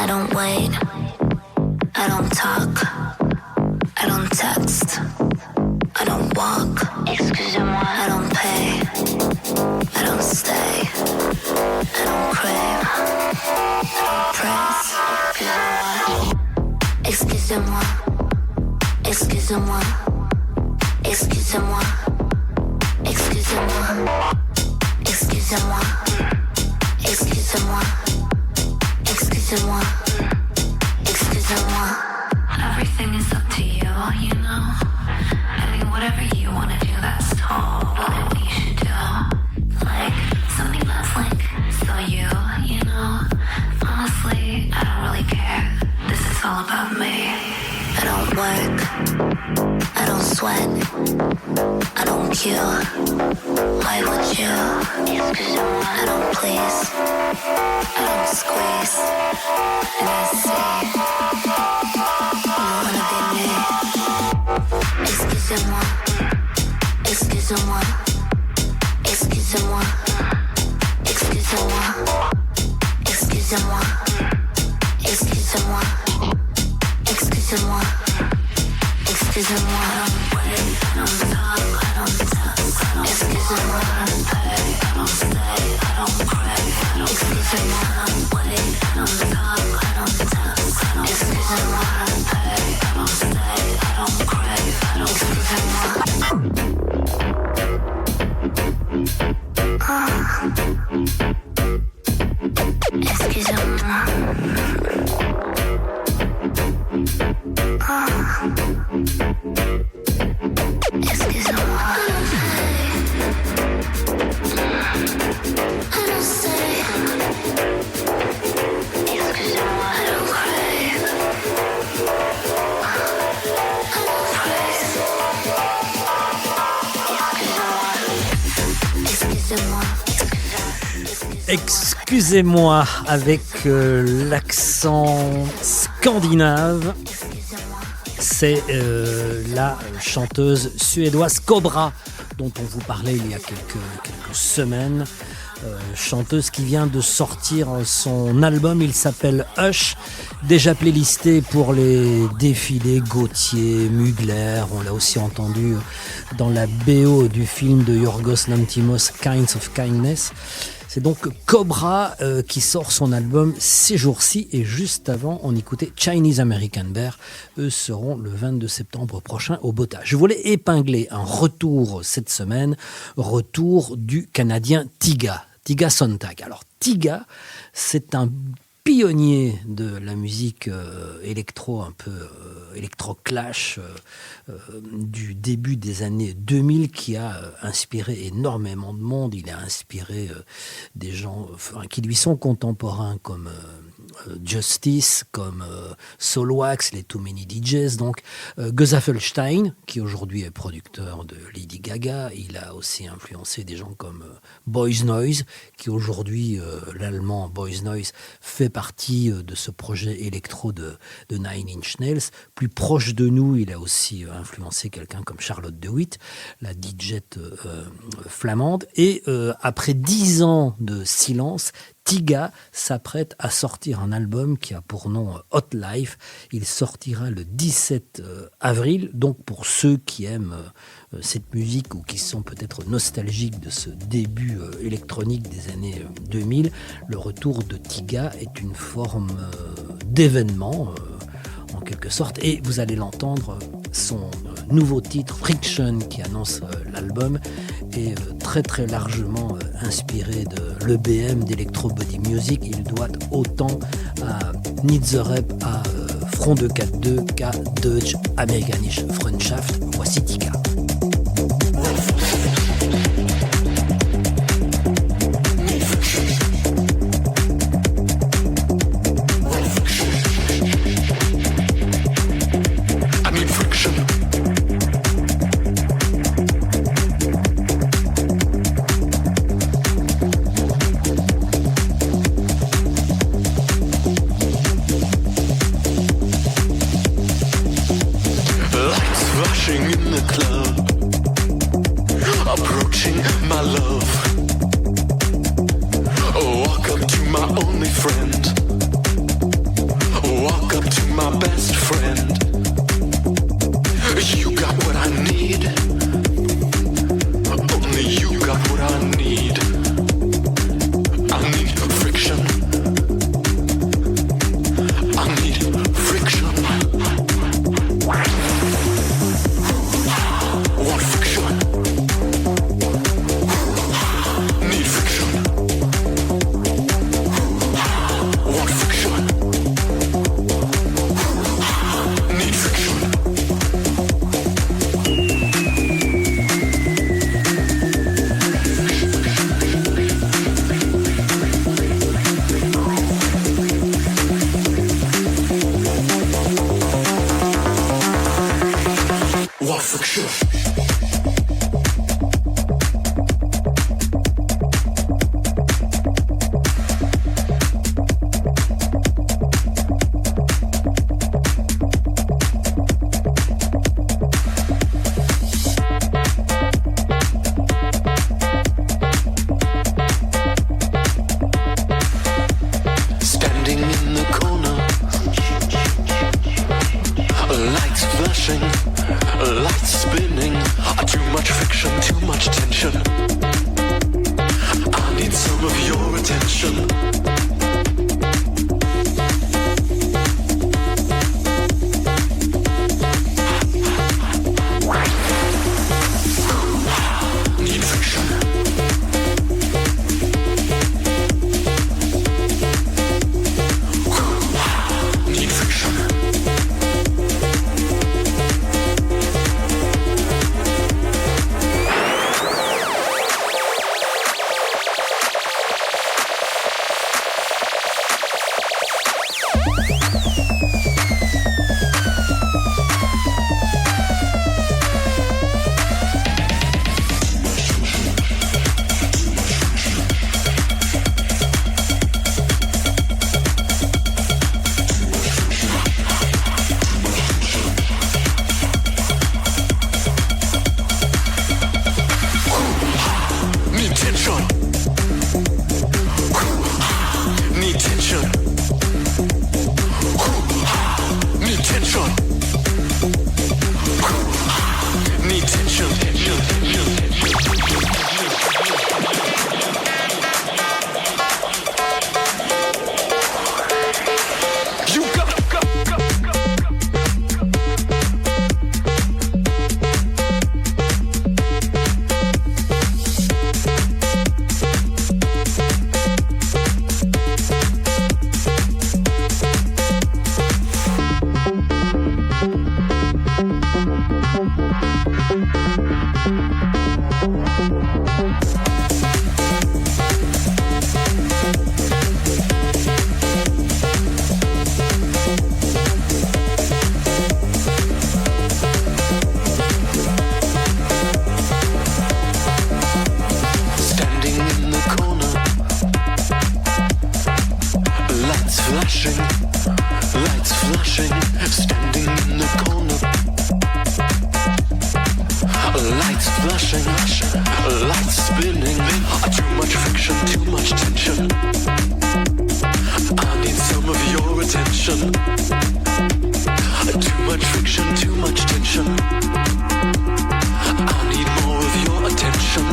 I don't wait. I don't talk. I don't text. I don't walk. Excusez-moi. I don't pay. I don't stay. I don't crave. I don't praise. Excusez-moi. Excusez-moi. Excusez-moi. Excusez-moi. Excusez-moi. Excusez-moi. Excusez-moi. Excusez-moi. Everything is up to you, you know. I mean, whatever you want to do, that's totally what you should do. Like, something that's like, so you know. Honestly, I don't really care. This is all about me. I don't work. I don't sweat. I don't kill. Why would you? Excuse-moi. I don't please. I don't squeeze. And I see. You wanna be me? Excusez-moi. Excusez-moi. Excusez-moi. Excusez-moi. Excusez-moi. Excusez-moi. Excusez-moi. Excusez-moi. I don't talk. I don't text. Excusez-moi. I don't pay. I don't stay. I don't crave. Excusez-moi. I don't wait. I don't talk. I don't text. Excusez-moi. I don't pay. I don't stay. I don't crave. Excusez-moi. Excusez-moi. Excusez-moi avec l'accent scandinave. C'est la chanteuse suédoise Cobra dont on vous parlait il y a quelques semaines. Chanteuse qui vient de sortir son album, il s'appelle Hush, déjà playlisté pour les défilés Gautier, Mugler, on l'a aussi entendu dans la BO du film de Yorgos Lanthimos, Kinds of Kindness. C'est donc Cobra qui sort son album ces jours-ci, et juste avant on écoutait Chinese American Bear. Eux seront le 22 septembre prochain au Bota. Je voulais épingler un retour cette semaine, retour du Canadien Tiga Sontag. Alors Tiga, c'est un pionnier de la musique électro, un peu électro-clash du début des années 2000, qui a inspiré énormément de monde. Il a inspiré des gens qui lui sont contemporains comme Justice, comme Soulwax, les Too Many DJs, donc Gesaffelstein, qui aujourd'hui est producteur de Lady Gaga. Il a aussi influencé des gens comme Boys Noise, qui aujourd'hui, l'allemand Boys Noise, fait partie de ce projet électro de Nine Inch Nails. Plus proche de nous, il a aussi influencé quelqu'un comme Charlotte de Witt, la DJ flamande. Et après 10 ans de silence, Tiga s'apprête à sortir un album qui a pour nom Hot Life. Il sortira le 17 avril. Donc pour ceux qui aiment cette musique ou qui sont peut-être nostalgiques de ce début électronique des années 2000, le retour de Tiga est une forme d'événement en quelque sorte. Et vous allez l'entendre, son nouveau titre Friction, qui annonce l'album, est très très largement inspiré de l'EBM, d'Electro Body Music. Il doit autant à Need the Rep, à Front 242 qu'à Deutsche Amerikanische Freundschaft. Voici Tiga. Standing in the corner, lights flashing, lights spinning. Too much friction, too much tension. I need some of your attention. Need friction. Need friction. Need tension. Need tension. Need tension. Need tension. You got. Standing in the corner, lights flashing, lights flashing. Standing in the corner, lights flashing, lights spinning. Too much friction, too much tension. I need some of your attention. Too much friction, too much tension. I need more of your attention.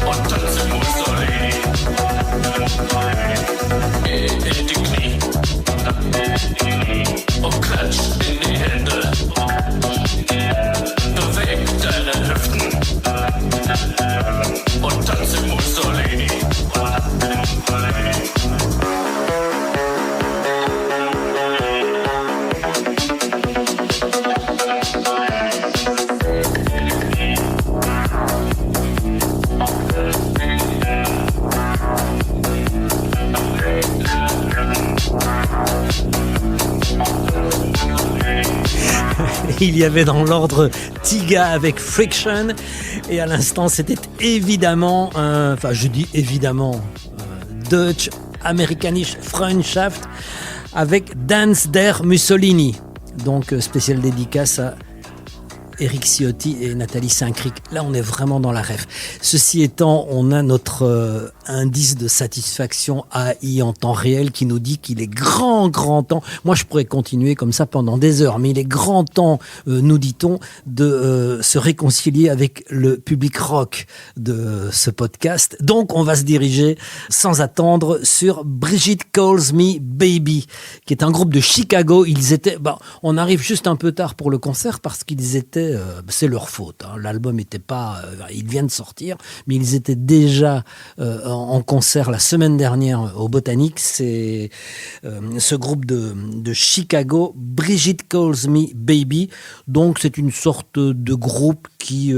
und tanze Mussolini. In die Knie und klatsch in die Hände. Beweg deine Hüften und tanze Mussolini. Il y avait dans l'ordre Tiga avec Friction et à l'instant c'était évidemment, enfin je dis évidemment, Deutsch Amerikanisch Freundschaft avec Dance der Mussolini. Donc spéciale dédicace à Eric Ciotti et Nathalie Saint-Cric. Là, on est vraiment dans la ref. Ceci étant, on a notre indice de satisfaction AI en temps réel qui nous dit qu'il est grand temps. Moi, je pourrais continuer comme ça pendant des heures, mais il est grand temps, nous dit-on, de se réconcilier avec le public rock de ce podcast. Donc, on va se diriger sans attendre sur Brigitte Calls Me Baby, qui est un groupe de Chicago. Ils étaient, on arrive juste un peu tard pour le concert parce qu'ils étaient c'est leur faute. Hein. L'album n'était pas... il vient de sortir, mais ils étaient déjà en concert la semaine dernière au Botanique. C'est ce groupe de Chicago, Brigitte Calls Me Baby. Donc, c'est une sorte de groupe qui...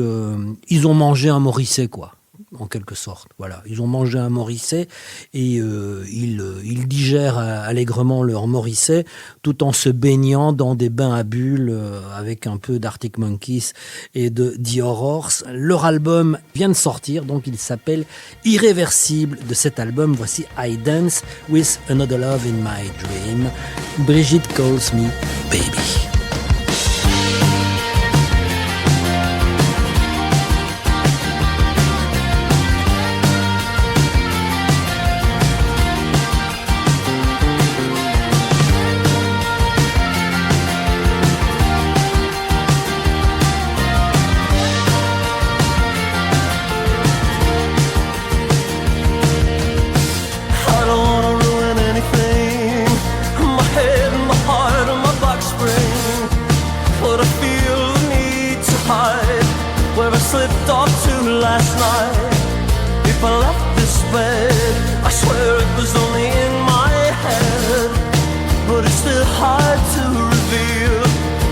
ils ont mangé un Morrissey, quoi. En quelque sorte, voilà. Ils ont mangé un Morrissey et ils digèrent allègrement leur Morrissey tout en se baignant dans des bains à bulles avec un peu d'Arctic Monkeys et de The Horrors. Leur album vient de sortir, donc il s'appelle Irréversible. De cet album, voici I Dance With Another Love in My Dream. Brigitte Calls Me Baby. Slipped off to last night. If I left this bed, I swear it was only in my head. But it's still hard to reveal,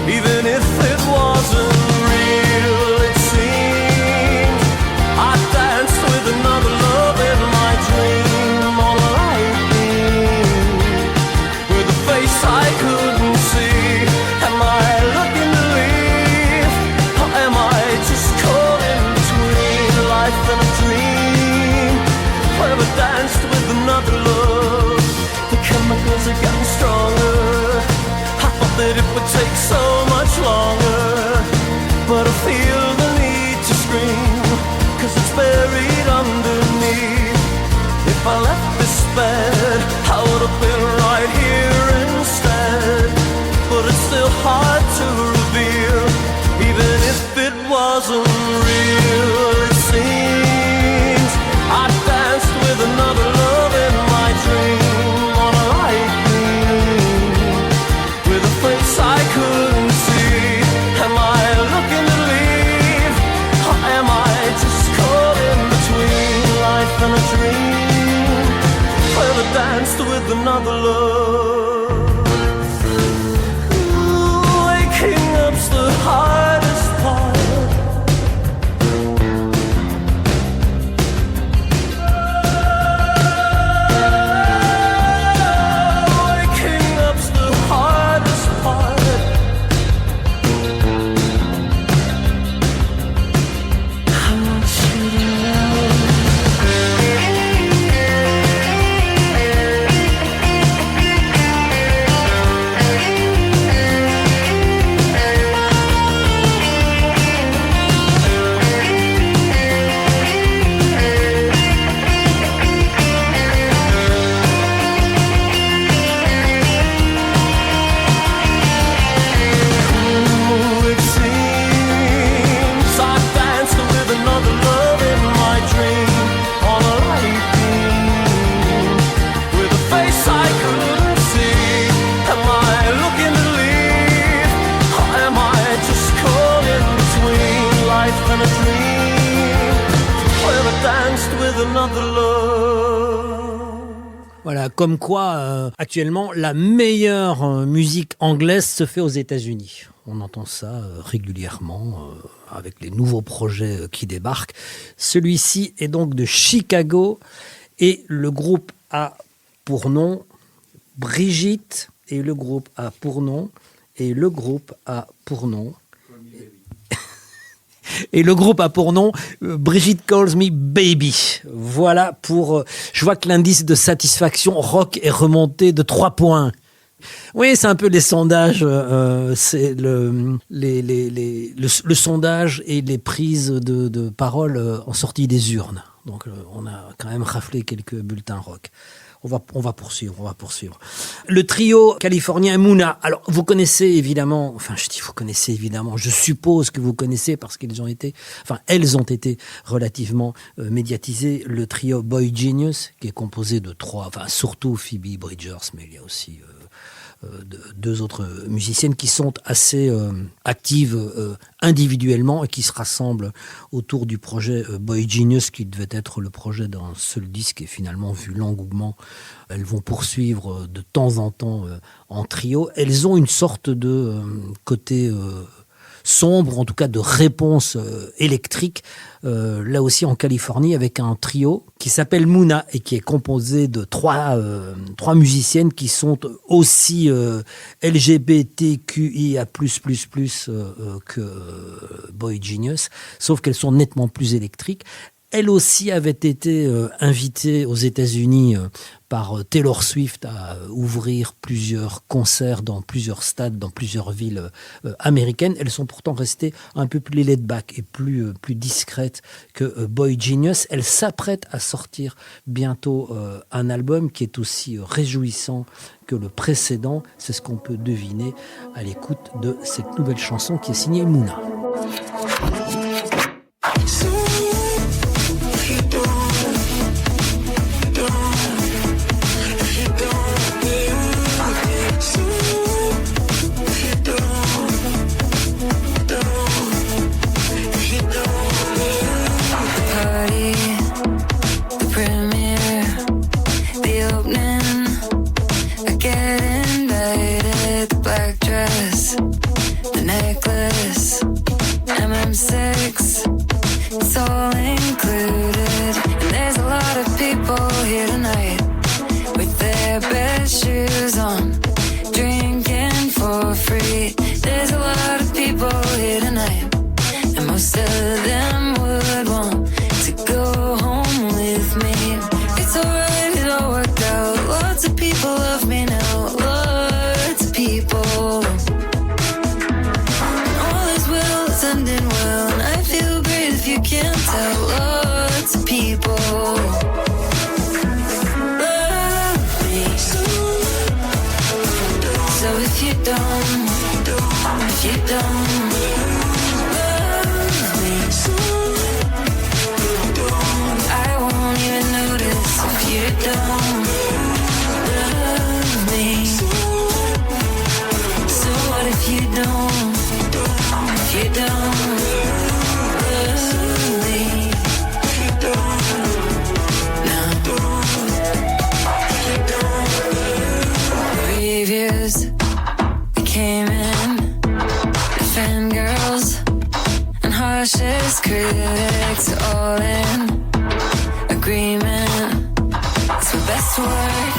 even if it wasn't real. It seems I danced with another love in my dream on a lightning, with a face I couldn't see. Am I looking to leave, or am I just caught in between life and a dream? Whoever danced with another love, the chemicals are getting stronger. I thought that it would take so much longer, but I feel the need to scream, 'cause it's buried underneath. If I left this bed, I would have been right here instead. But it's still hard to reveal, even if it wasn't real. It seems I danced with another love in my dream on a lightning, with a face I couldn't see. Am I looking to leave, or am I just caught in between life and a dream? Whoever danced with another love, waking up's the hardest part. Waking up's the hardest part. I want you to know. another love. Voilà, comme quoi, actuellement, la meilleure musique anglaise se fait aux États-Unis. On entend ça régulièrement avec les nouveaux projets qui débarquent. Celui-ci est donc de Chicago et le groupe a pour nom Brigitte et le groupe a pour nom et le groupe a pour nom et le groupe a pour nom Brigitte Calls Me Baby. Voilà pour... je vois que l'indice de satisfaction rock est remonté de 3 points. Oui, c'est un peu les sondages, c'est le sondage et les prises de parole en sortie des urnes. Donc on a quand même raflé quelques bulletins rock. On va poursuivre. Le trio californien Muna. Alors, vous connaissez évidemment, je suppose que vous connaissez parce elles ont été relativement médiatisées. Le trio Boy Genius, qui est composé de 3, surtout Phoebe Bridgers, mais il y a aussi 2 autres musiciennes qui sont assez actives individuellement et qui se rassemblent autour du projet Boy Genius, qui devait être le projet d'un seul disque et finalement, vu l'engouement, elles vont poursuivre de temps en temps en trio. Elles ont une sorte de côté sombre, en tout cas de réponse électrique, là aussi en Californie, avec un trio qui s'appelle Muna et qui est composé de 3 musiciennes qui sont aussi LGBTQIA++, que Boy Genius, sauf qu'elles sont nettement plus électriques. Elle aussi avait été invitée aux États-Unis par Taylor Swift à ouvrir plusieurs concerts dans plusieurs stades, dans plusieurs villes américaines. Elles sont pourtant restées un peu plus laid back et plus discrètes que Boy Genius. Elles s'apprêtent à sortir bientôt un album qui est aussi réjouissant que le précédent. C'est ce qu'on peut deviner à l'écoute de cette nouvelle chanson qui est signée Muna. Critics all in agreement. It's my best work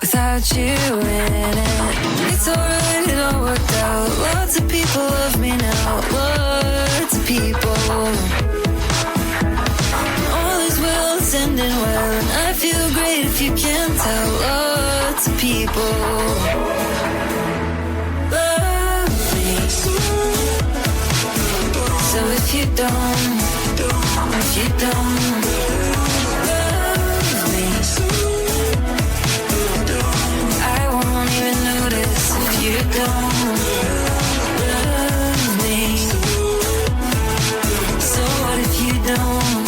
without you in it. It's alright, it all worked out. Lots of people love me now. Lots of people. All is well, it's ending well, and I feel great if you can't tell. Lots of people. So if you don't love me, I won't even notice if you don't love me. So what if you don't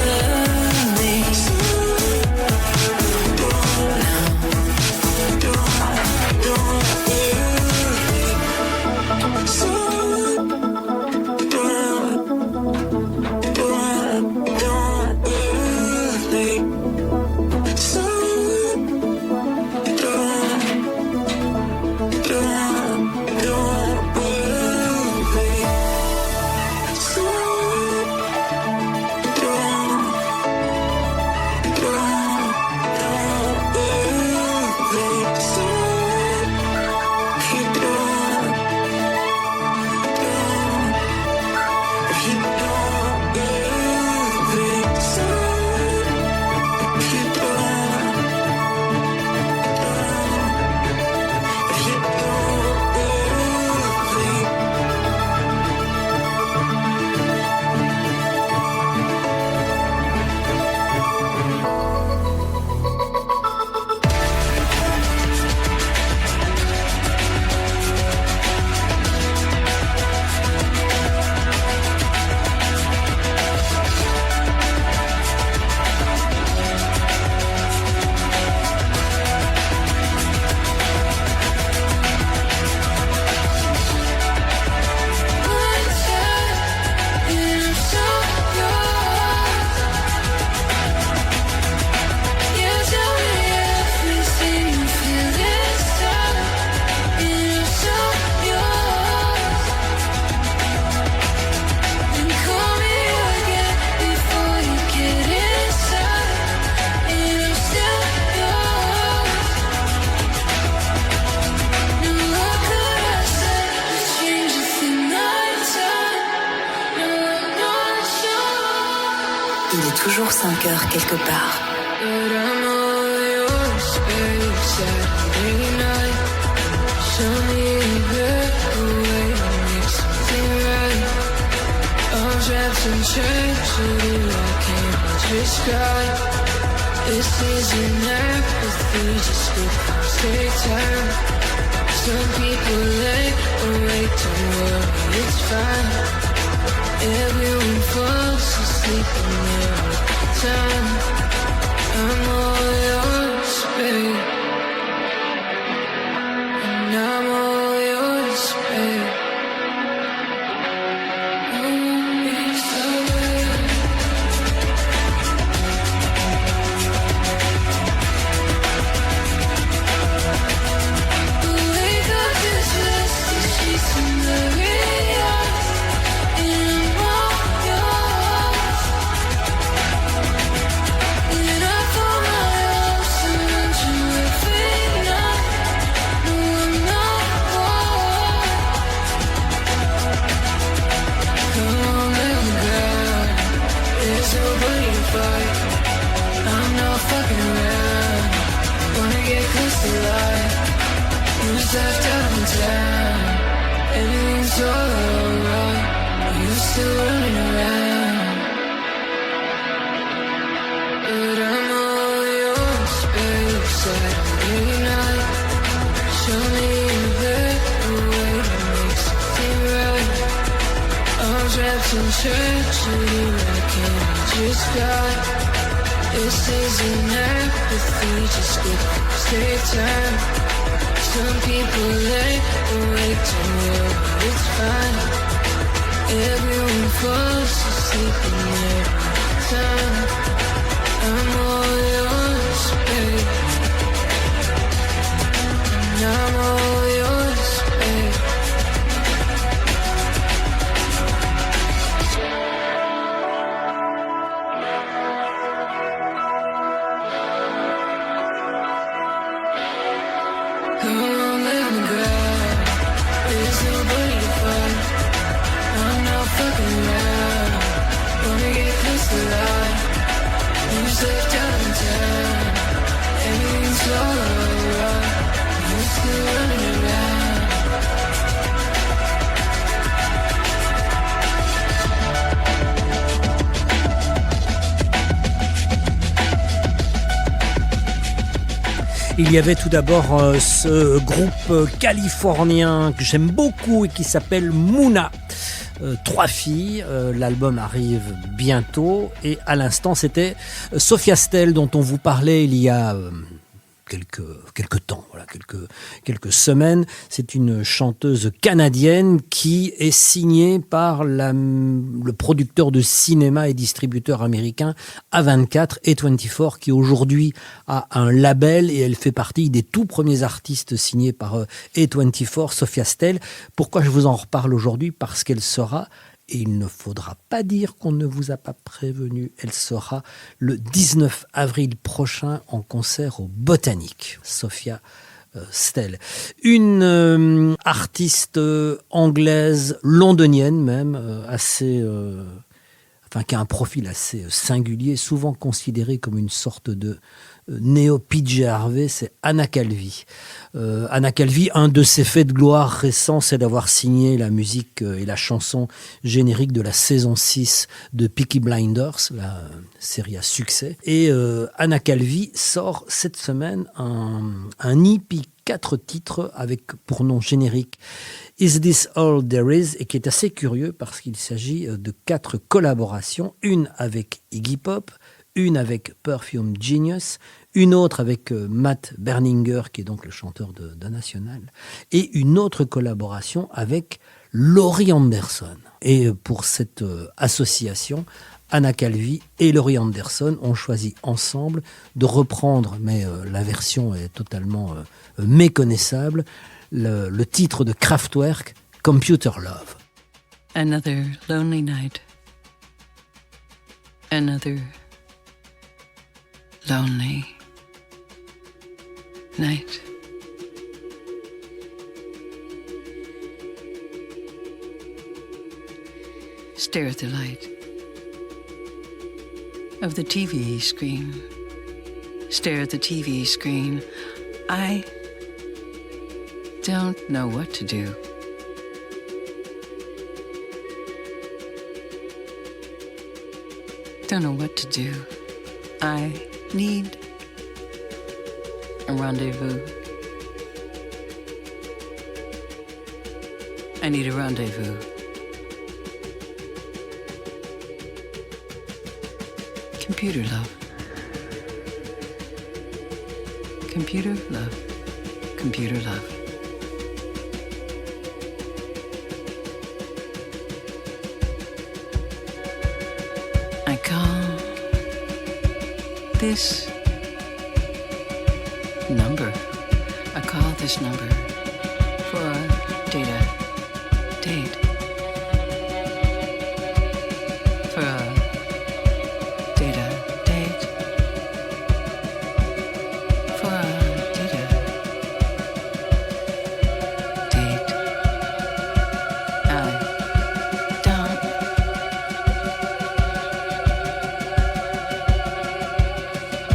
love me? il est toujours 5 heures quelque part. But I'm all yours, babe, Saturday night. Show me the way to make something right. Arms wrapped in treachery, I can't describe. This isn't apathy, just because take time. Some people late or wait, don't worry, it's fine. Everyone falls asleep in their time. I'm all yours, babe. And I'm all yours, babe. It's alright. Wake up, this restless sheets in the rain, and I'm all yours. And I found my arms around you every night. No, I'm not one. Come on, little girl, there's nobody to fight. I'm not fucking around. Wanna get close to life. Who's left out in town? Everything's alright. You're still running around. But I'm all yours, babe, Saturday night. Show me the way to make something right. Arms wrapped in treachery, I can't describe. This isn't apathy, just get stay time. Some people late or wait, don't worry, it's fine. Everyone falls asleep in their time. I'm all yours, babe. And I'm all yours, babe. Come on, little girl, there's nobody to find. I'm not fucking around. Wanna get close to life. Who's left out in town? Everything's alright. You're still running around. Il y avait tout d'abord ce groupe californien que j'aime beaucoup et qui s'appelle Muna. 3 filles, l'album arrive bientôt et à l'instant c'était Sophia Stell dont on vous parlait il y a quelques temps, voilà, quelques semaines. C'est une chanteuse canadienne qui est signée par le producteur de cinéma et distributeur américain A24 A24 qui aujourd'hui a un label et elle fait partie des tout premiers artistes signés par A24, Sophia Stell. Pourquoi je vous en reparle aujourd'hui? Parce qu'elle sera, et il ne faudra pas dire qu'on ne vous a pas prévenu, elle sera le 19 avril prochain en concert au Botanique. Sophia Stell. Une artiste anglaise, londonienne même, qui a un profil assez singulier, souvent considérée comme une sorte de néo-PJ Harvey, c'est Anna Calvi. Anna Calvi, un de ses faits de gloire récents, c'est d'avoir signé la musique et la chanson générique de la saison 6 de Peaky Blinders, la série à succès. Et Anna Calvi sort cette semaine un EP 4 titres avec pour nom générique Is This All There Is, et qui est assez curieux parce qu'il s'agit de 4 collaborations, une avec Iggy Pop, une avec Perfume Genius, une autre avec Matt Berninger, qui est donc le chanteur de National, et une autre collaboration avec Laurie Anderson. Et pour cette association, Anna Calvi et Laurie Anderson ont choisi ensemble de reprendre, mais la version est totalement méconnaissable, le titre de Kraftwerk, Computer Love. Another lonely night. Another lonely night. Stare at the light. of the TV screen. Stare at the TV screen. I don't know what to do. Don't know what to do. I need a rendezvous. I need a rendezvous. Computer love. Computer love. Computer love. I call this number. I call this number for a date. For a date. For a date.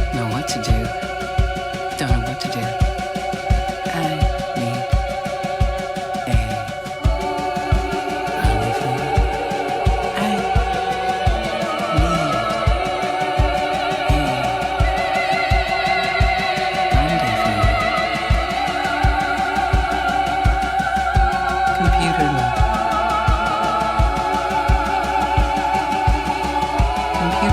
I don't know what to do. Don't know what to do. I need a rendezvous. I need a rendezvous. Computer love. Computer love. I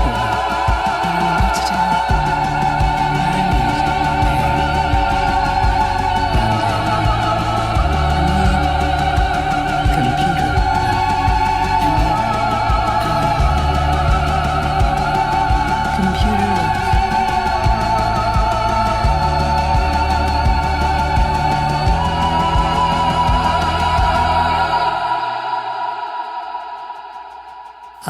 don't know what to do. I need a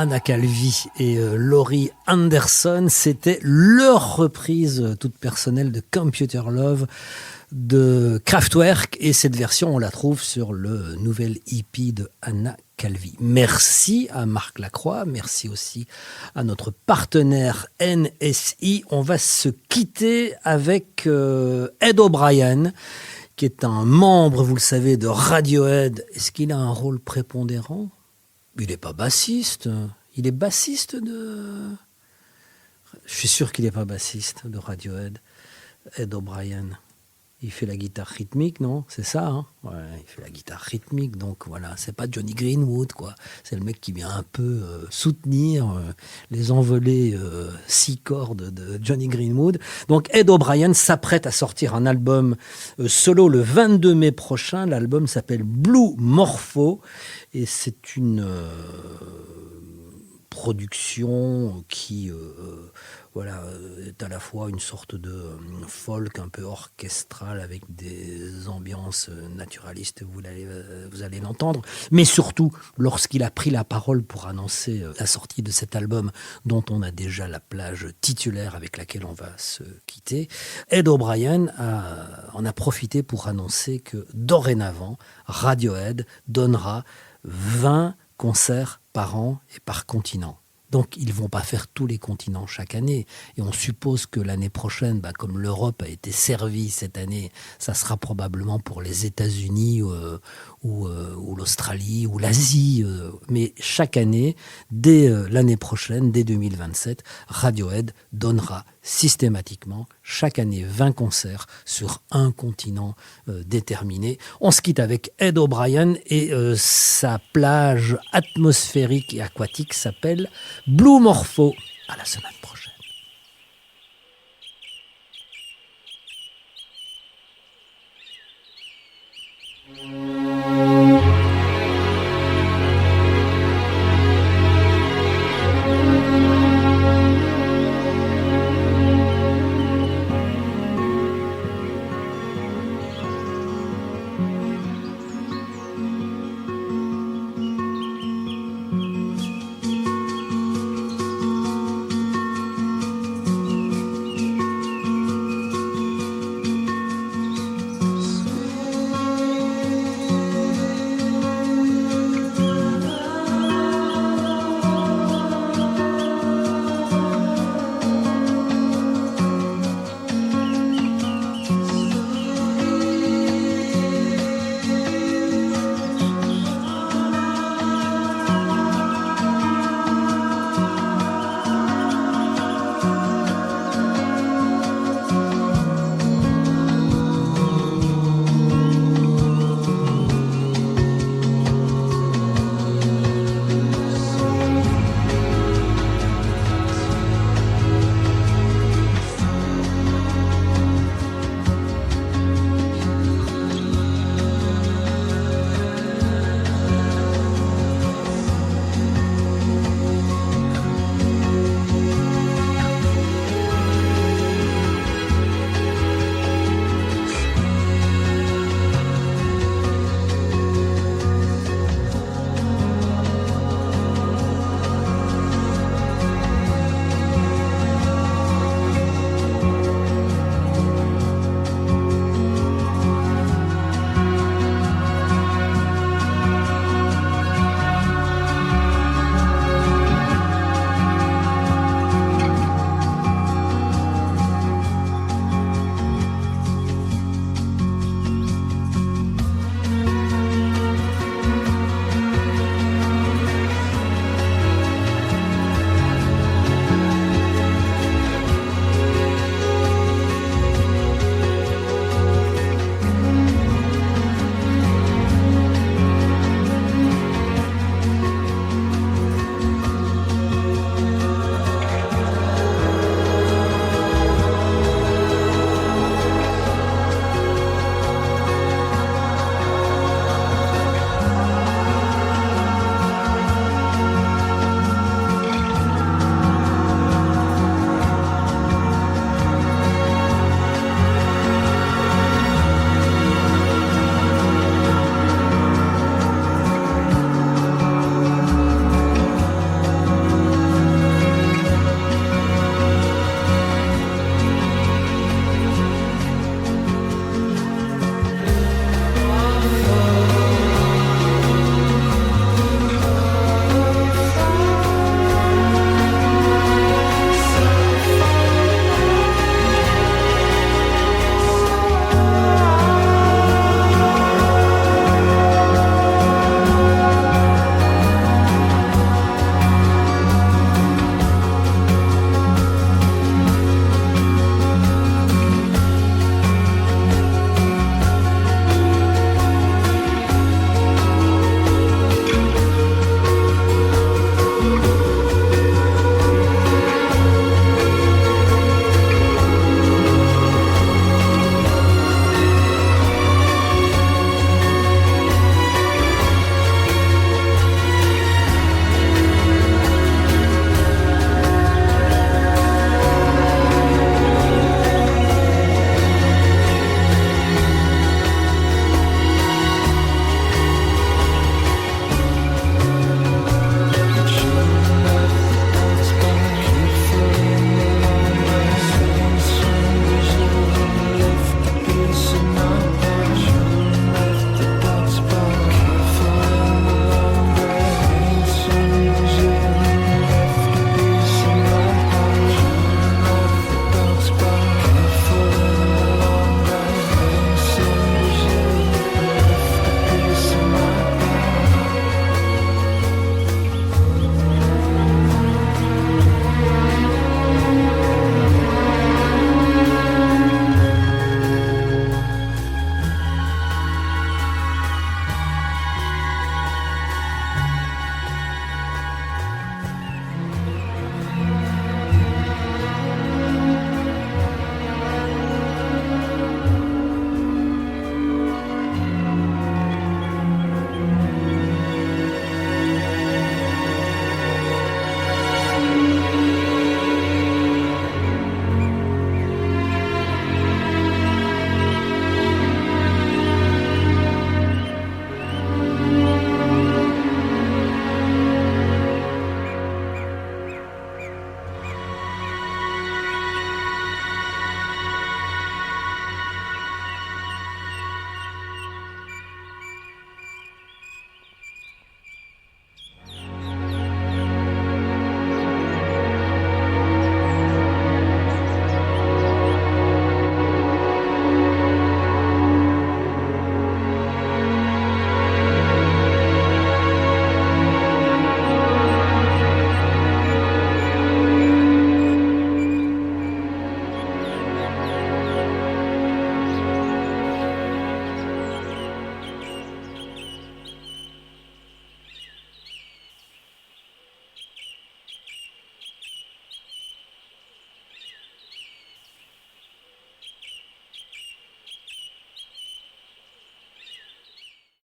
Anna Calvi et Laurie Anderson, c'était leur reprise toute personnelle de Computer Love de Kraftwerk, et cette version on la trouve sur le nouvel EP de Anna Calvi. Merci à Marc Lacroix, merci aussi à notre partenaire NSI. On va se quitter avec Ed O'Brien, qui est un membre, vous le savez, de Radiohead. Est-ce qu'il a un rôle prépondérant ? Il n'est pas bassiste. Il est bassiste de... Je suis sûr qu'il n'est pas bassiste de Radiohead. Ed O'Brien. Il fait la guitare rythmique, non ? C'est ça, hein ? Ouais, il fait la guitare rythmique, donc voilà. C'est pas Johnny Greenwood, quoi. C'est le mec qui vient un peu soutenir les envolées 6 cordes de Johnny Greenwood. Donc Ed O'Brien s'apprête à sortir un album solo le 22 mai prochain. L'album s'appelle Blue Morpho, et c'est une production qui est à la fois une sorte de folk un peu orchestral avec des ambiances naturalistes, vous allez l'entendre, mais surtout lorsqu'il a pris la parole pour annoncer la sortie de cet album dont on a déjà la plage titulaire avec laquelle on va se quitter, Ed O'Brien en a profité pour annoncer que dorénavant Radiohead donnera 20 concerts par an et par continent. Donc, ils ne vont pas faire tous les continents chaque année. Et on suppose que l'année prochaine, comme l'Europe a été servie cette année, ça sera probablement pour les États-Unis ou l'Australie ou l'Asie. Mais chaque année, dès l'année prochaine, dès 2027, Radiohead donnera systématiquement chaque année 20 concerts sur un continent déterminé. On se quitte avec Ed O'Brien et sa plage atmosphérique et aquatique s'appelle Blue Morpho. À la semaine prochaine.